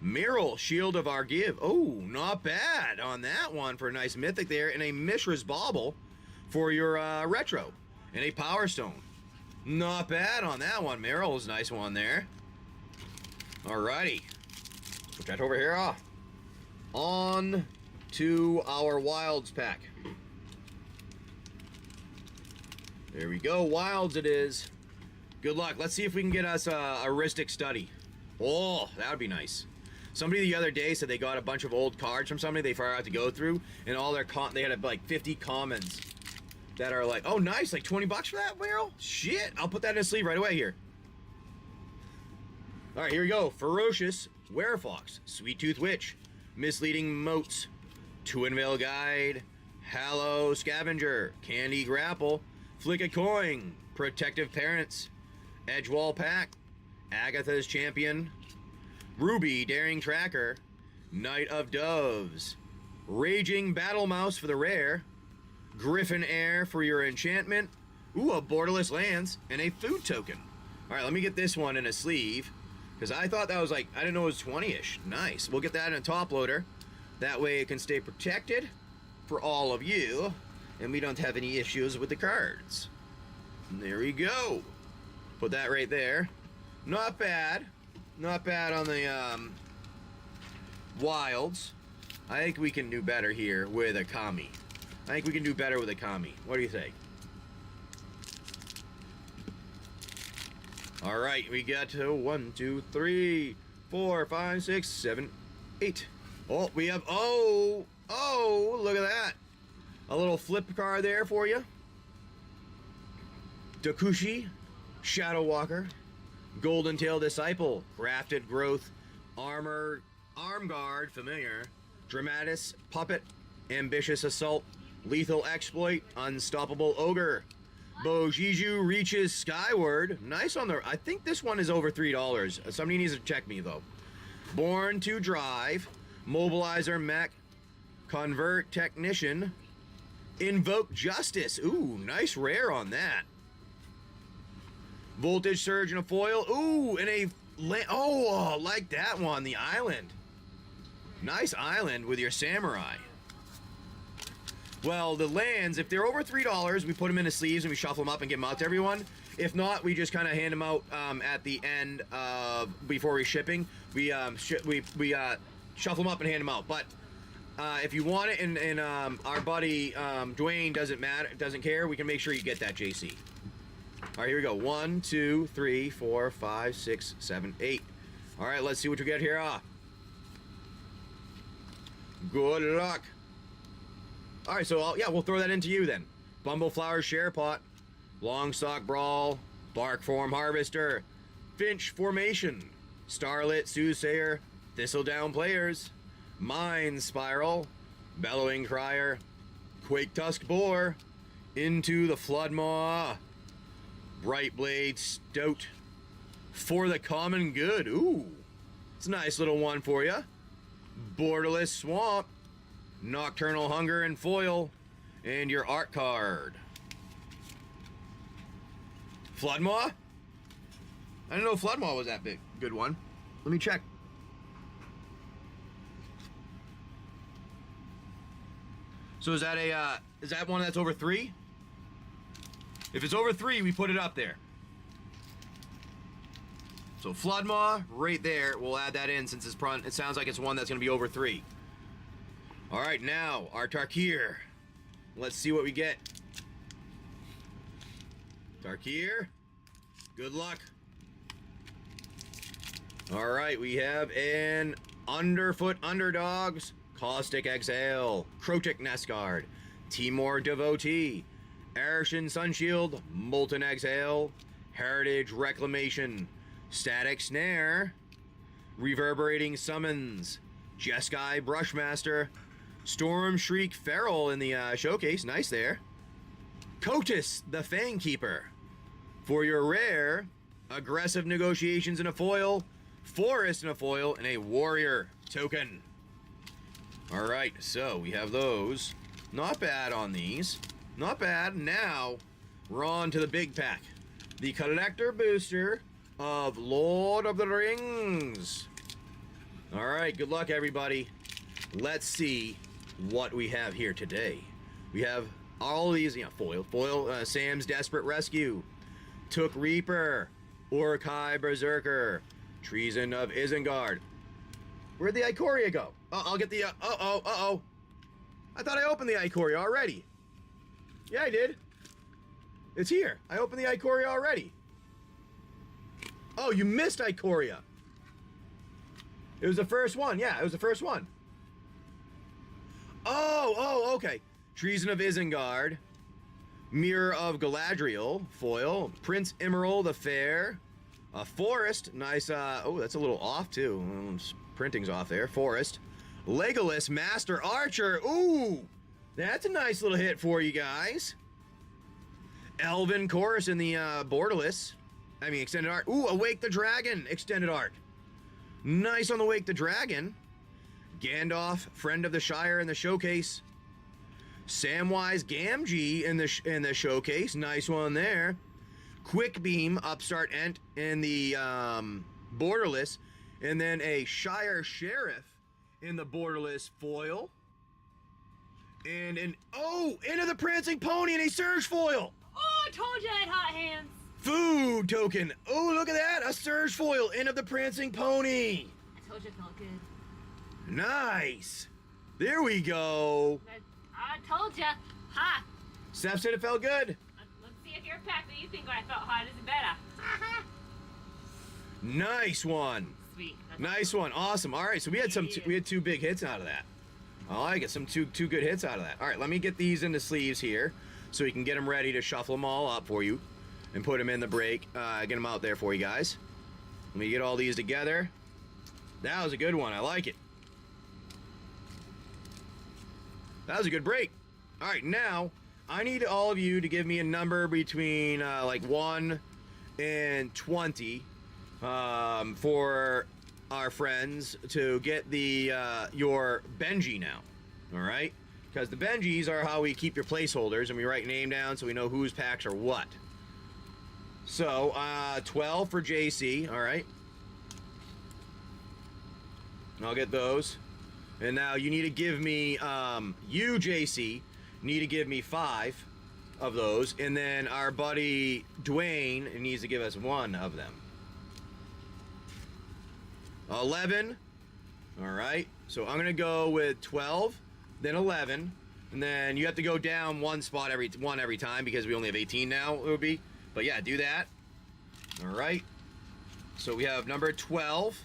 Miral, Shield of Argiv. Oh, not bad on that one for a nice mythic there, and a Mishra's Bauble for your retro, and a Power Stone. Not bad on that one. Miral is a nice one there. Alrighty. Put that over here off. On to our Wilds pack. There we go. Wilds it is. Good luck. Let's see if we can get us a Ristic Study. Oh, that would be nice. Somebody the other day said they got a bunch of old cards from somebody they forgot to go through, and all their they had like 50 commons that are like, oh nice, like 20 bucks for that, Meryl? Shit, I'll put that in a sleeve right away here. All right, here we go. Ferocious Werefox, Sweet Tooth Witch, Misleading Moats, Twin Veil Guide, Hallow Scavenger, Candy Grapple, Flick a Coin, Protective Parents, Edgewall Pack, Agatha's Champion, Ruby Daring Tracker, Knight of Doves, Raging Battle Mouse for the rare, Griffin Air for your enchantment, ooh, a Borderless Lands, and a food token. All right, let me get this one in a sleeve, because I thought that was like, I didn't know it was 20-ish. Nice. We'll get that in a top loader. That way it can stay protected for all of you, and we don't have any issues with the cards. And there we go. Put that right there. Not bad. Not bad on the wilds. I think we can do better here with a Kami. I think we can do better with a Kami. What do you think? All right, we got to 1, 2, 3, 4, 5, 6, 7, 8. Oh, we have, oh, look at that. A little flip card there for you. Dokushi, Shadow Walker, Golden Tail Disciple, Grafted Growth, Arm Guard, Familiar, Dramatis Puppet, Ambitious Assault, Lethal Exploit, Unstoppable Ogre, Bojiju Reaches Skyward. Nice on the, I think this one is over $3. Somebody needs to check me though. Born to Drive, Mobilizer Mech, Convert Technician, Invoke Justice. Ooh, nice rare on that. Voltage Surge and a foil. Ooh, and a, oh, like that one, the island. Nice island with your samurai. Well, the lands, if they're over $3, we put them into sleeves and we shuffle them up and give them out to everyone. If not, we just kind of hand them out at the end before we're shipping. We shuffle them up and hand them out. But if you want it, and our buddy Dwayne doesn't care, we can make sure you get that, JC. All right, here we go. 1, 2, 3, 4, 5, 6, 7, 8. All right, let's see what we get here. Good luck. All right, so yeah, we'll throw that into you then. Bumbleflower Sharepot, Longstalk Brawl, Barkform Harvester, Finch Formation, Starlit Soothsayer, Thistledown Players, Mind Spiral, Bellowing Crier, Quake Tusk Boar, Into the Floodmaw, Bright Blade Stout, For the Common Good. Ooh, it's a nice little one for you. Borderless Swamp, Nocturnal Hunger and foil, and your art card. Floodmaw? I didn't know Floodmaw was that big. Good one. Let me check. So is that a is that one that's over 3? If it's over 3, we put it up there. So Floodmaw right there. We'll add that in since it sounds like it's one that's going to be over 3. All right, now our Tarkir. Let's see what we get. Tarkir, good luck. All right, we have an Underfoot Underdogs, Caustic Exhale, Crotic Nestguard, Timor Devotee, Arishan Sunshield, Molten Exhale, Heritage Reclamation, Static Snare, Reverberating Summons, Jeskai Brushmaster, Storm Shriek Feral in the showcase. Nice there. Kotis, the Fangkeeper. For your rare, Aggressive Negotiations in a foil, Forest in a foil, and a Warrior token. All right, so we have those. Not bad on these. Not bad. Now, we're on to the big pack. The Collector Booster of Lord of the Rings. All right, good luck, everybody. Let's see what we have here today. We have all these, foil, Sam's Desperate Rescue, Took Reaper, Urkai Berserker, Treason of Isengard. Where'd the Ikoria go? I'll get the, uh-oh. I thought I opened the Ikoria already. Yeah, I did. It's here. I opened the Ikoria already. Oh, you missed Ikoria. It was the first one. Yeah, it was the first one. Oh, okay. Treason of Isengard, Mirror of Galadriel, foil, Prince Emerald the Fair, A Forest, nice. Oh, that's a little off too. Printing's off there. Forest. Legolas Master Archer. Ooh, that's a nice little hit for you guys. Elven Chorus in the borderless. I mean, extended art. Ooh, Awake the Dragon extended art. Nice on the Wake the Dragon. Gandalf, Friend of the Shire in the showcase. Samwise Gamgee in the showcase. Nice one there. Quick Beam, Upstart Ent in the borderless. And then a Shire Sheriff in the borderless foil. And an, oh, Into the Prancing Pony in a Surge foil. Oh, I told you I had hot hands. Food token. Oh, look at that. A Surge foil. End of the Prancing Pony. I told you it felt good. Nice. There we go. I told you. Ha. Steph said it felt good. Let's see if your pack that you think I felt hot is better. Nice one. Sweet. That's Nice one. Awesome. All right, so we had two big hits out of that. I like it. Some two good hits out of that. All right, let me get these into sleeves here so we can get them ready to shuffle them all up for you and put them in the break. Get them out there for you guys. Let me get all these together. That was a good one. I like it. That was a good break. All right, now I need all of you to give me a number between like 1 and 20 for our friends to get the your Benji now. All right, because the Benjis are how we keep your placeholders and we write name down so we know whose packs are what. So 12 for JC. All right, I'll get those. And now you need to give me, you, JC, need to give me 5 of those. And then our buddy Dwayne needs to give us 1 of them. 11. All right. So I'm going to go with 12, then 11. And then you have to go down 1 spot every time because we only have 18 now, it would be. But yeah, do that. All right. So we have number 12.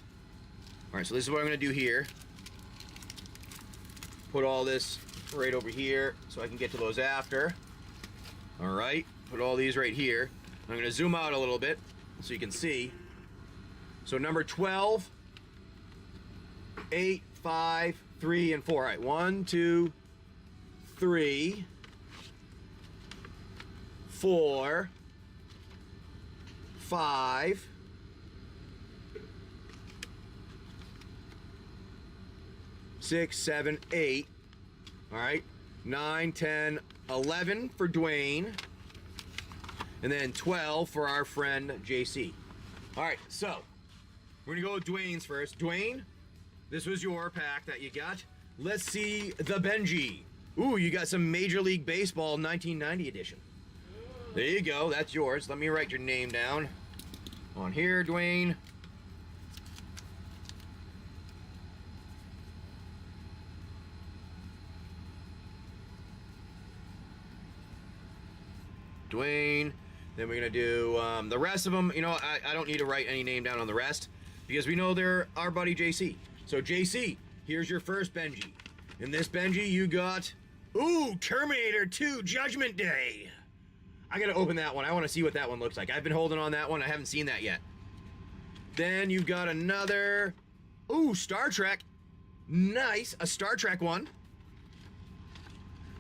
All right, so this is what I'm going to do here. Put all this right over here so I can get to those after. All right, put all these right here. I'm gonna zoom out a little bit so you can see. So number 12, 8, 5, 3, and 4. All right, 1, 2, 3, 4, 5, 6, 7, 8. All right, 9, 10, 11 for Dwayne, and then 12 for our friend JC. All right, so we're gonna go with Dwayne's first. Dwayne, this was your pack that you got. Let's see the Benji. Ooh, you got some Major League Baseball 1990 edition. There you go, that's yours. Let me write your name down on here, Dwayne. Dwayne. Then we're gonna do the rest of them. You know, I don't need to write any name down on the rest because we know they're our buddy JC. So JC, here's your first Benji. In this Benji, you got, ooh, Terminator 2 Judgment Day. I gotta open that one. I want to see what that one looks like. I've been holding on that one. I haven't seen that yet. Then you've got another, ooh, Star Trek. Nice, a Star Trek one.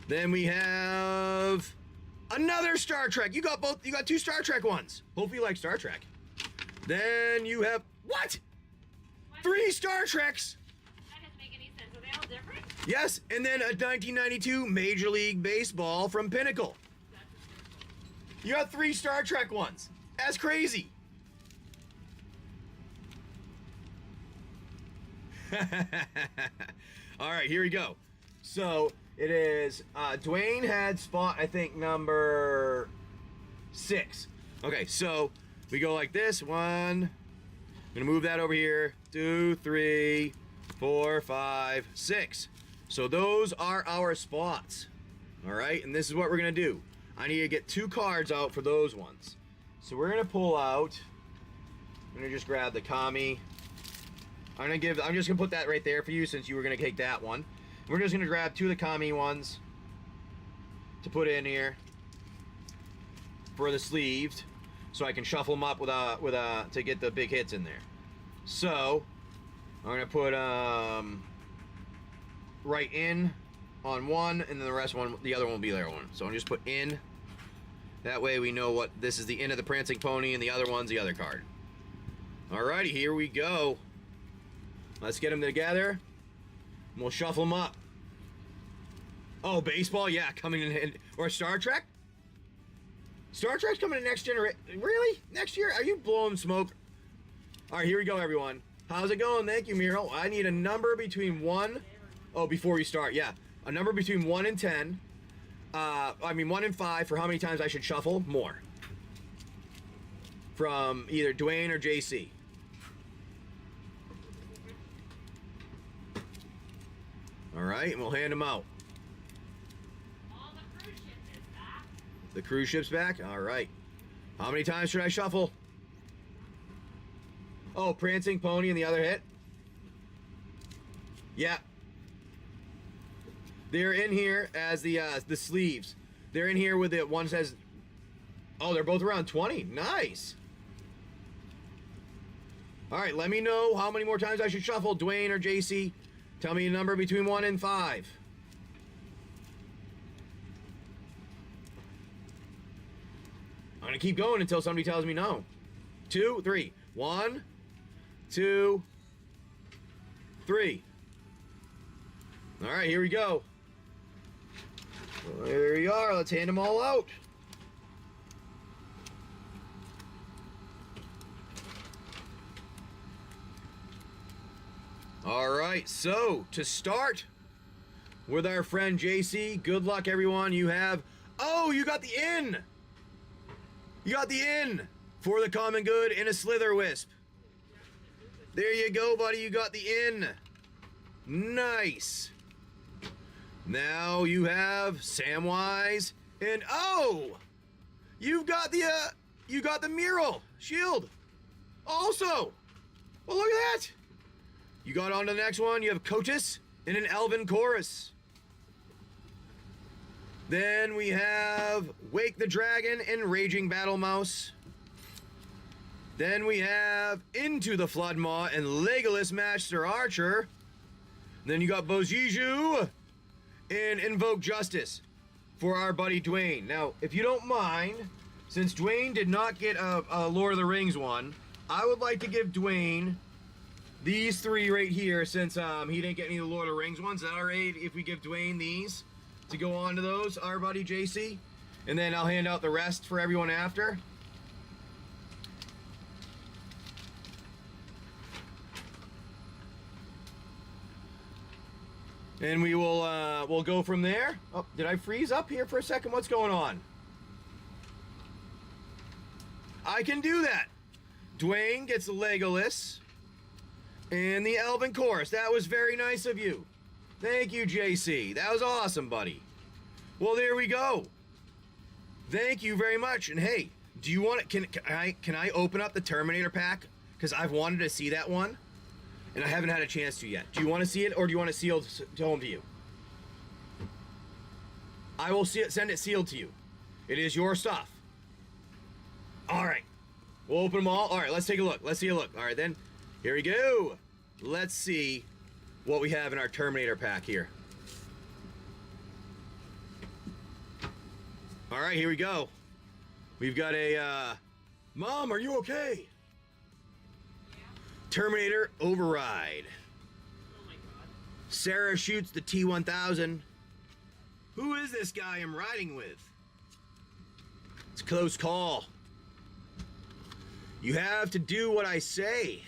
Then we have another Star Trek. You got both. You got 2 Star Trek ones. Hopefully you like Star Trek. Then you have, what? 3 Star Treks. That doesn't make any sense. Are they all different? Yes, and then a 1992 Major League Baseball from Pinnacle. You got 3 Star Trek ones. That's crazy. All right, here we go. So it is, Dwayne had spot, I think, number 6. Okay, so we go like this. 1, I'm gonna move that over here. 2, 3, 4, 5, 6. So those are our spots. All right, and this is what we're gonna do. I need to get 2 cards out for those ones. So we're gonna pull out, I'm gonna just grab the Kami. I'm just gonna put that right there for you since you were gonna take that one. We're just gonna grab 2 of the Kami ones to put in here for the sleeved. so I can shuffle them up to get the big hits in there. So I'm gonna put right in on one, and then the other one will be the other one. So I'll just put in. That way we know what this is, the in of the Prancing Pony, and the other one's the other card. Alrighty, here we go. Let's get them together. And we'll shuffle them up. Oh, baseball, yeah, coming in, or Star Trek. Star Trek's coming in next generation. Really? Next year? Are you blowing smoke? All right, here we go, everyone. How's it going? Thank you, Miro. I need a number between 1. Oh, before we start, yeah. A number between 1 and 10. 1 and 5 for how many times I should shuffle more. From either Dwayne or JC. All right, and we'll hand them out. The cruise ship is back. The cruise ship's back? All right. How many times should I shuffle? Oh, Prancing Pony and the other hit? Yeah. They're in here as the sleeves. They're in here with the one says, oh, they're both around 20. Nice. All right, let me know how many more times I should shuffle, Dwayne or JC. Tell me a number between 1 and 5. I'm gonna keep going until somebody tells me no. 2, 3. 1, 2, 3. All right, here we go. Well, there we are. Let's hand them all out. All right, so to start with our friend JC, good luck, everyone. You have, oh, you got the in. You got the in for the common good in a Slitherwisp. There you go, buddy. You got the in. Nice. Now you have Samwise and oh, you got the mural shield. Also, well, look at that. You got on to the next one. You have Kotis in an Elven Chorus. Then we have Wake the Dragon and Raging Battle Mouse. Then we have Into the Floodmaw and Legolas Master Archer. Then you got Boziju and Invoke Justice for our buddy Dwayne. Now, if you don't mind, since Dwayne did not get a Lord of the Rings one, I would like to give Dwayne these 3 right here, since he didn't get any of the Lord of the Rings ones. Is that all right if we give Dwayne these to go on to those, our buddy JC? And then I'll hand out the rest for everyone after. And we will we'll go from there. Oh, did I freeze up here for a second? What's going on? I can do that. Dwayne gets the Legolas and the Elven Chorus. That was very nice of you. Thank you, JC. That was awesome, buddy. Well, there we go. Thank you very much. And hey, do you want it? Can I open up the Terminator pack? Because I've wanted to see that one, and I haven't had a chance to yet. Do you want to see it, or do you want it sealed to home to you? I will send it sealed to you. It is your stuff. All right. We'll open them all. All right, let's take a look. Let's see a look. All right, then. Here we go. Let's see what we have in our Terminator pack here. All right, here we go. We've got a, Mom, are you okay? Yeah. Terminator Override. Oh my god. Sarah shoots the T-1000. Who is this guy I'm riding with? It's a close call. You have to do what I say.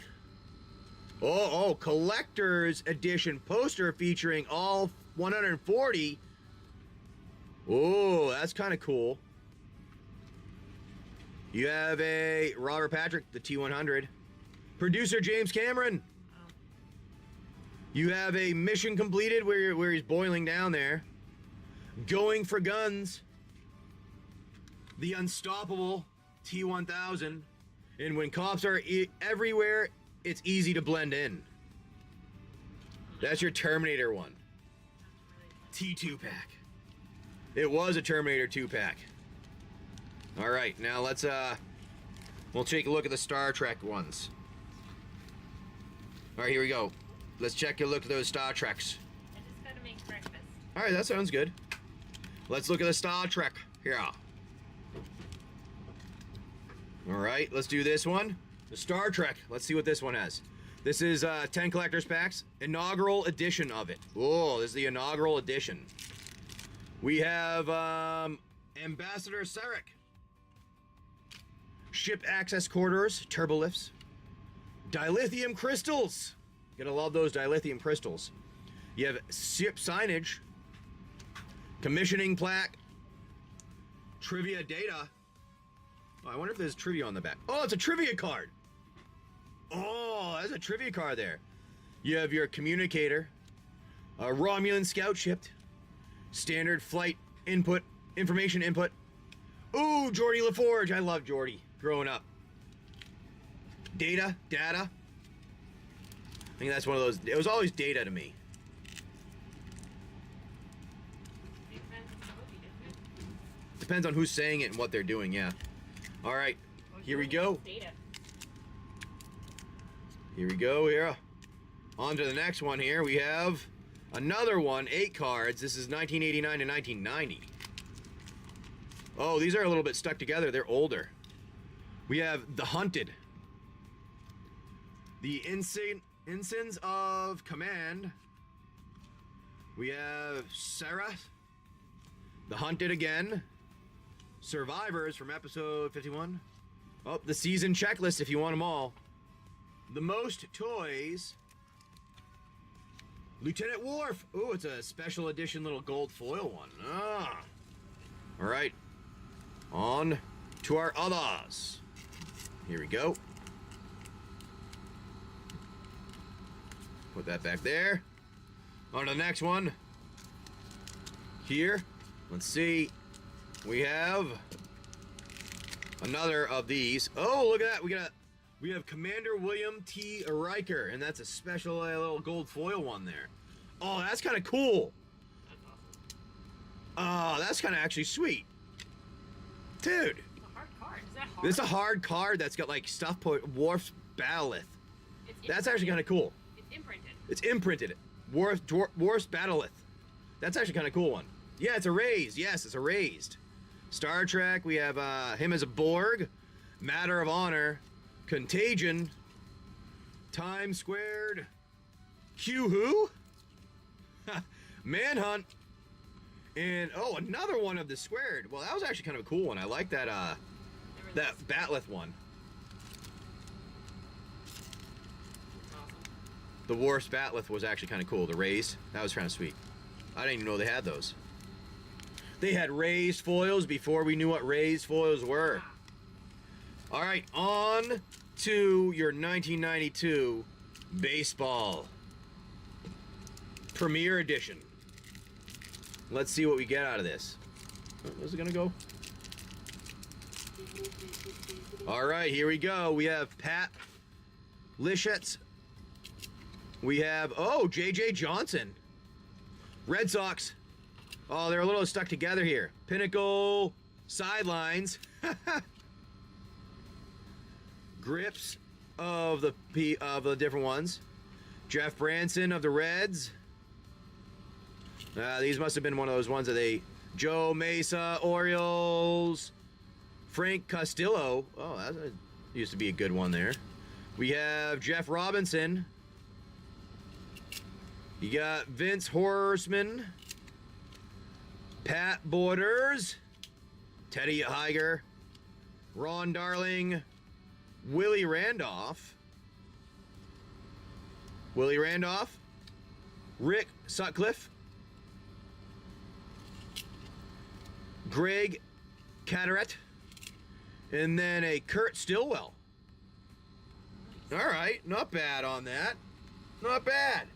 Oh, collector's edition poster featuring all 140. Oh, that's kind of cool. You have a Robert Patrick, the T100. Producer James Cameron. Oh. You have a mission completed where he's boiling down there. Going for Guns. The Unstoppable T1000. And when cops are everywhere, it's easy to blend in. That's your Terminator one. T2 pack. It was a Terminator 2 pack. All right, now let's We'll take a look at the Star Trek ones. All right, here we go. Let's check a look at those Star Treks. I just gotta make breakfast. All right, that sounds good. Let's look at the Star Trek here. All right, let's do this one. The Star Trek. Let's see what this one has. This is 10 collector's packs, inaugural edition of it. Oh, this is the inaugural edition. We have Ambassador Sarek. Ship access corridors, turbolifts. Dilithium crystals. Gotta love those dilithium crystals. You have ship signage. Commissioning plaque. Trivia data. Oh, I wonder if there's trivia on the back. Oh, it's a trivia card. Oh, there's a trivia card there. You have your communicator. A Romulan scout ship. Standard flight input. Information input. Ooh, Geordie LaForge. I love Geordie growing up. Data. I think that's one of those. It was always data to me. Depends on who's saying it and what they're doing, yeah. All right, here we go. Here we go here. On to the next one here. We have another one, 8 cards. This is 1989 to 1990. Oh, these are a little bit stuck together. They're older. We have The Hunted. The Ensigns of Command. We have Sarah. The Hunted again. Survivors from episode 51. Oh, the season checklist if you want them all. The Most Toys. Lieutenant Worf. Oh, it's a special edition little gold foil one. Ah. All right. On to our others. Here we go. Put that back there. On to the next one. Here. Let's see. We have another of these. Oh, look at that. We have Commander William T. Riker, and that's a special little gold foil one there. Oh, that's kind of cool. Oh, that's kind of actually sweet. Dude. It's a hard card. Is that hard? This is a hard card that's got like stuff put Worf's Battleth. That's actually kind of cool. It's imprinted. It's imprinted. Worf's Battleth. That's actually kind of cool one. Yeah, it's erased. Yes, it's erased. Star Trek, we have him as a Borg. Matter of Honor. Contagion. Time Squared. Q Who? Manhunt. And, oh, another one of the Squared. Well, that was actually kind of a cool one. I like that, that Batleth one. Awesome. The Worf's Batleth was actually kind of cool. The raised. That was kind of sweet. I didn't even know they had those. They had raised foils before we knew what raised foils were. All right, on to your 1992 baseball Premier Edition. Let's see what we get out of this. Where's it gonna go? All right, here we go. We have Pat Lischetz. We have, oh, J.J. Johnson. Red Sox. Oh, they're a little stuck together here. Pinnacle sidelines. Grips of the different ones. Jeff Branson of the Reds. These must have been one of those ones that they... Joe Mesa, Orioles. Frank Castillo. Oh, that used to be a good one there. We have Jeff Robinson. You got Vince Horseman. Pat Borders. Teddy Heiger. Ron Darling. Willie Randolph. Rick Sutcliffe. Greg Cataract. And then a Kurt Stillwell. All right, not bad on that. Not bad.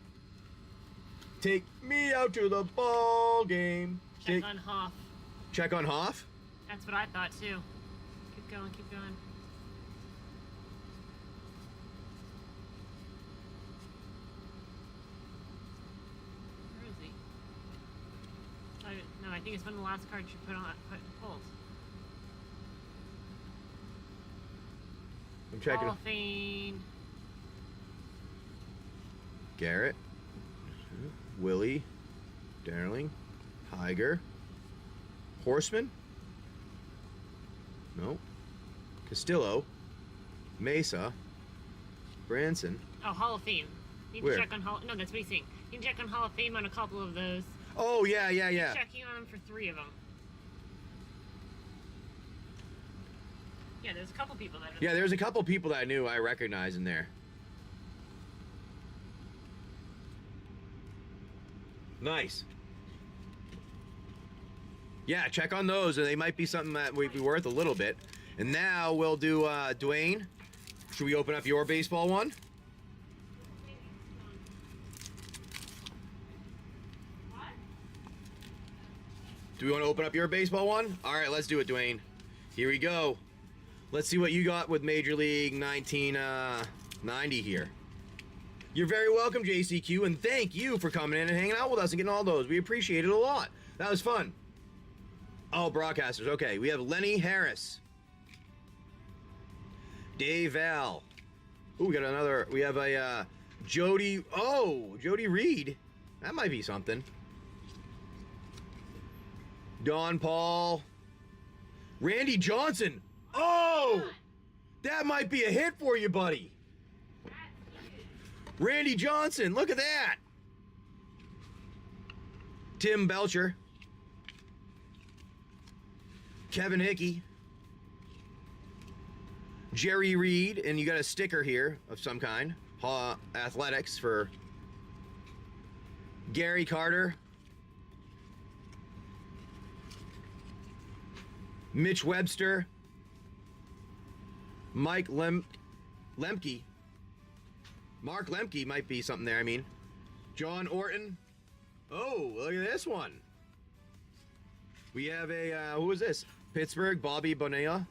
Take me out to the ball game. Check on Hoff. Check on Hoff? That's what I thought too. Keep going, keep going. Where is he? No, I think it's one of the last cards you pulled. I'm checking. Hall of Fame. Garrett, Willie, Darling, Tiger, Horseman. No. Castillo, Mesa, Branson. Oh, Hall of Fame. You Where? can check on Hall. No, that's what he's saying. You can check on Hall of Fame on a couple of those. Oh yeah. Checking on them for 3 of them. Yeah, there's a couple people that. Yeah, there's a couple people that I knew I recognized in there. Nice. Yeah, check on those, and they might be something that would be worth a little bit. And now we'll do Dwayne. Should we open up your baseball one? Do we want to open up your baseball one? All right, let's do it, Dwayne. Here we go. Let's see what you got with Major League 1990 here. You're very welcome, JCQ, and thank you for coming in and hanging out with us and getting all those. We appreciate it a lot. That was fun. Oh, broadcasters. Okay, we have Lenny Harris. Dave Val. Ooh, we got another. We have a Jody. Oh, Jody Reed. That might be something. Don Paul. Randy Johnson. Oh, that might be a hit for you, buddy. Randy Johnson, look at that. Tim Belcher. Kevin Hickey. Jerry Reed, and you got a sticker here of some kind. Athletics for Gary Carter. Mitch Webster. Mike Lemke. Mark Lemke might be something there, I mean. John Orton. Oh, look at this one. We have a, who is this? Pittsburgh, Bobby Bonilla.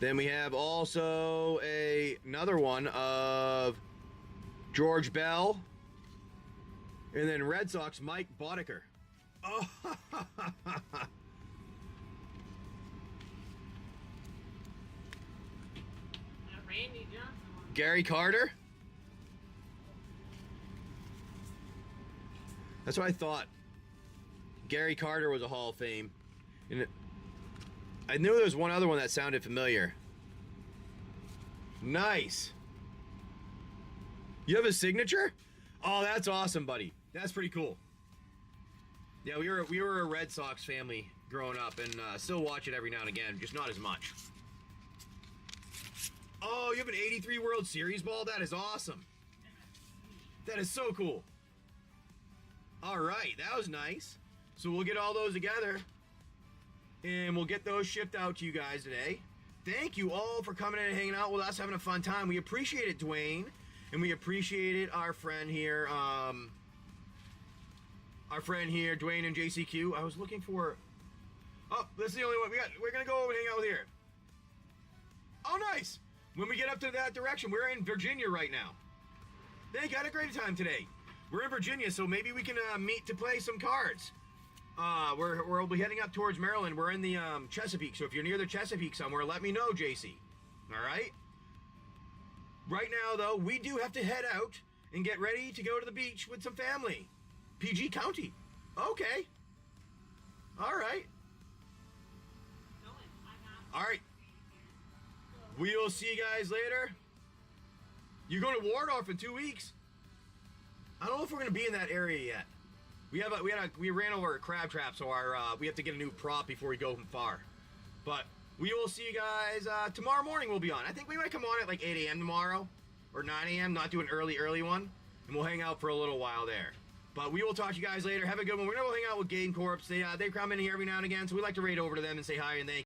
Then we have also another one of George Bell. And then Red Sox, Mike Boddicker. Oh, Randy Johnson. Gary Carter. That's what I thought. Gary Carter was a Hall of Fame. And I knew there was one other one that sounded familiar. Nice. You have a signature? Oh, that's awesome, buddy. That's pretty cool. Yeah, we were a Red Sox family growing up, and still watch it every now and again, just not as much. Oh, you have an 83 World Series ball? That is awesome. That is so cool. All right, that was nice. So we'll get all those together, and we'll get those shipped out to you guys today. Thank you all for coming in and hanging out with us, having a fun time. We appreciate it, Dwayne, and we appreciate it, our friend here, Dwayne and JCQ. I was looking for... Oh, this is the only one we got. We're going to go over and hang out with here. Oh, nice. When we get up to that direction, we're in Virginia right now. They had a great time today. We're in Virginia, so maybe we can meet to play some cards. We'll be heading up towards Maryland. We're in the Chesapeake, so if you're near the Chesapeake somewhere, let me know, JC. All right? Right now, though, we do have to head out and get ready to go to the beach with some family. PG County. Okay. All right. All right. We'll see you guys later. You're going to Wardorf in 2 weeks. I don't know if we're going to be in that area yet. We ran over a crab trap, so we have to get a new prop before we go far. But we will see you guys tomorrow morning. We'll be on. I think we might come on at like 8 a.m. tomorrow or 9 a.m. Not do an early one, and we'll hang out for a little while there. But we will talk to you guys later. Have a good one. We're gonna go hang out with Game Corps. They come in here every now and again, so we like to raid over to them and say hi and thank you.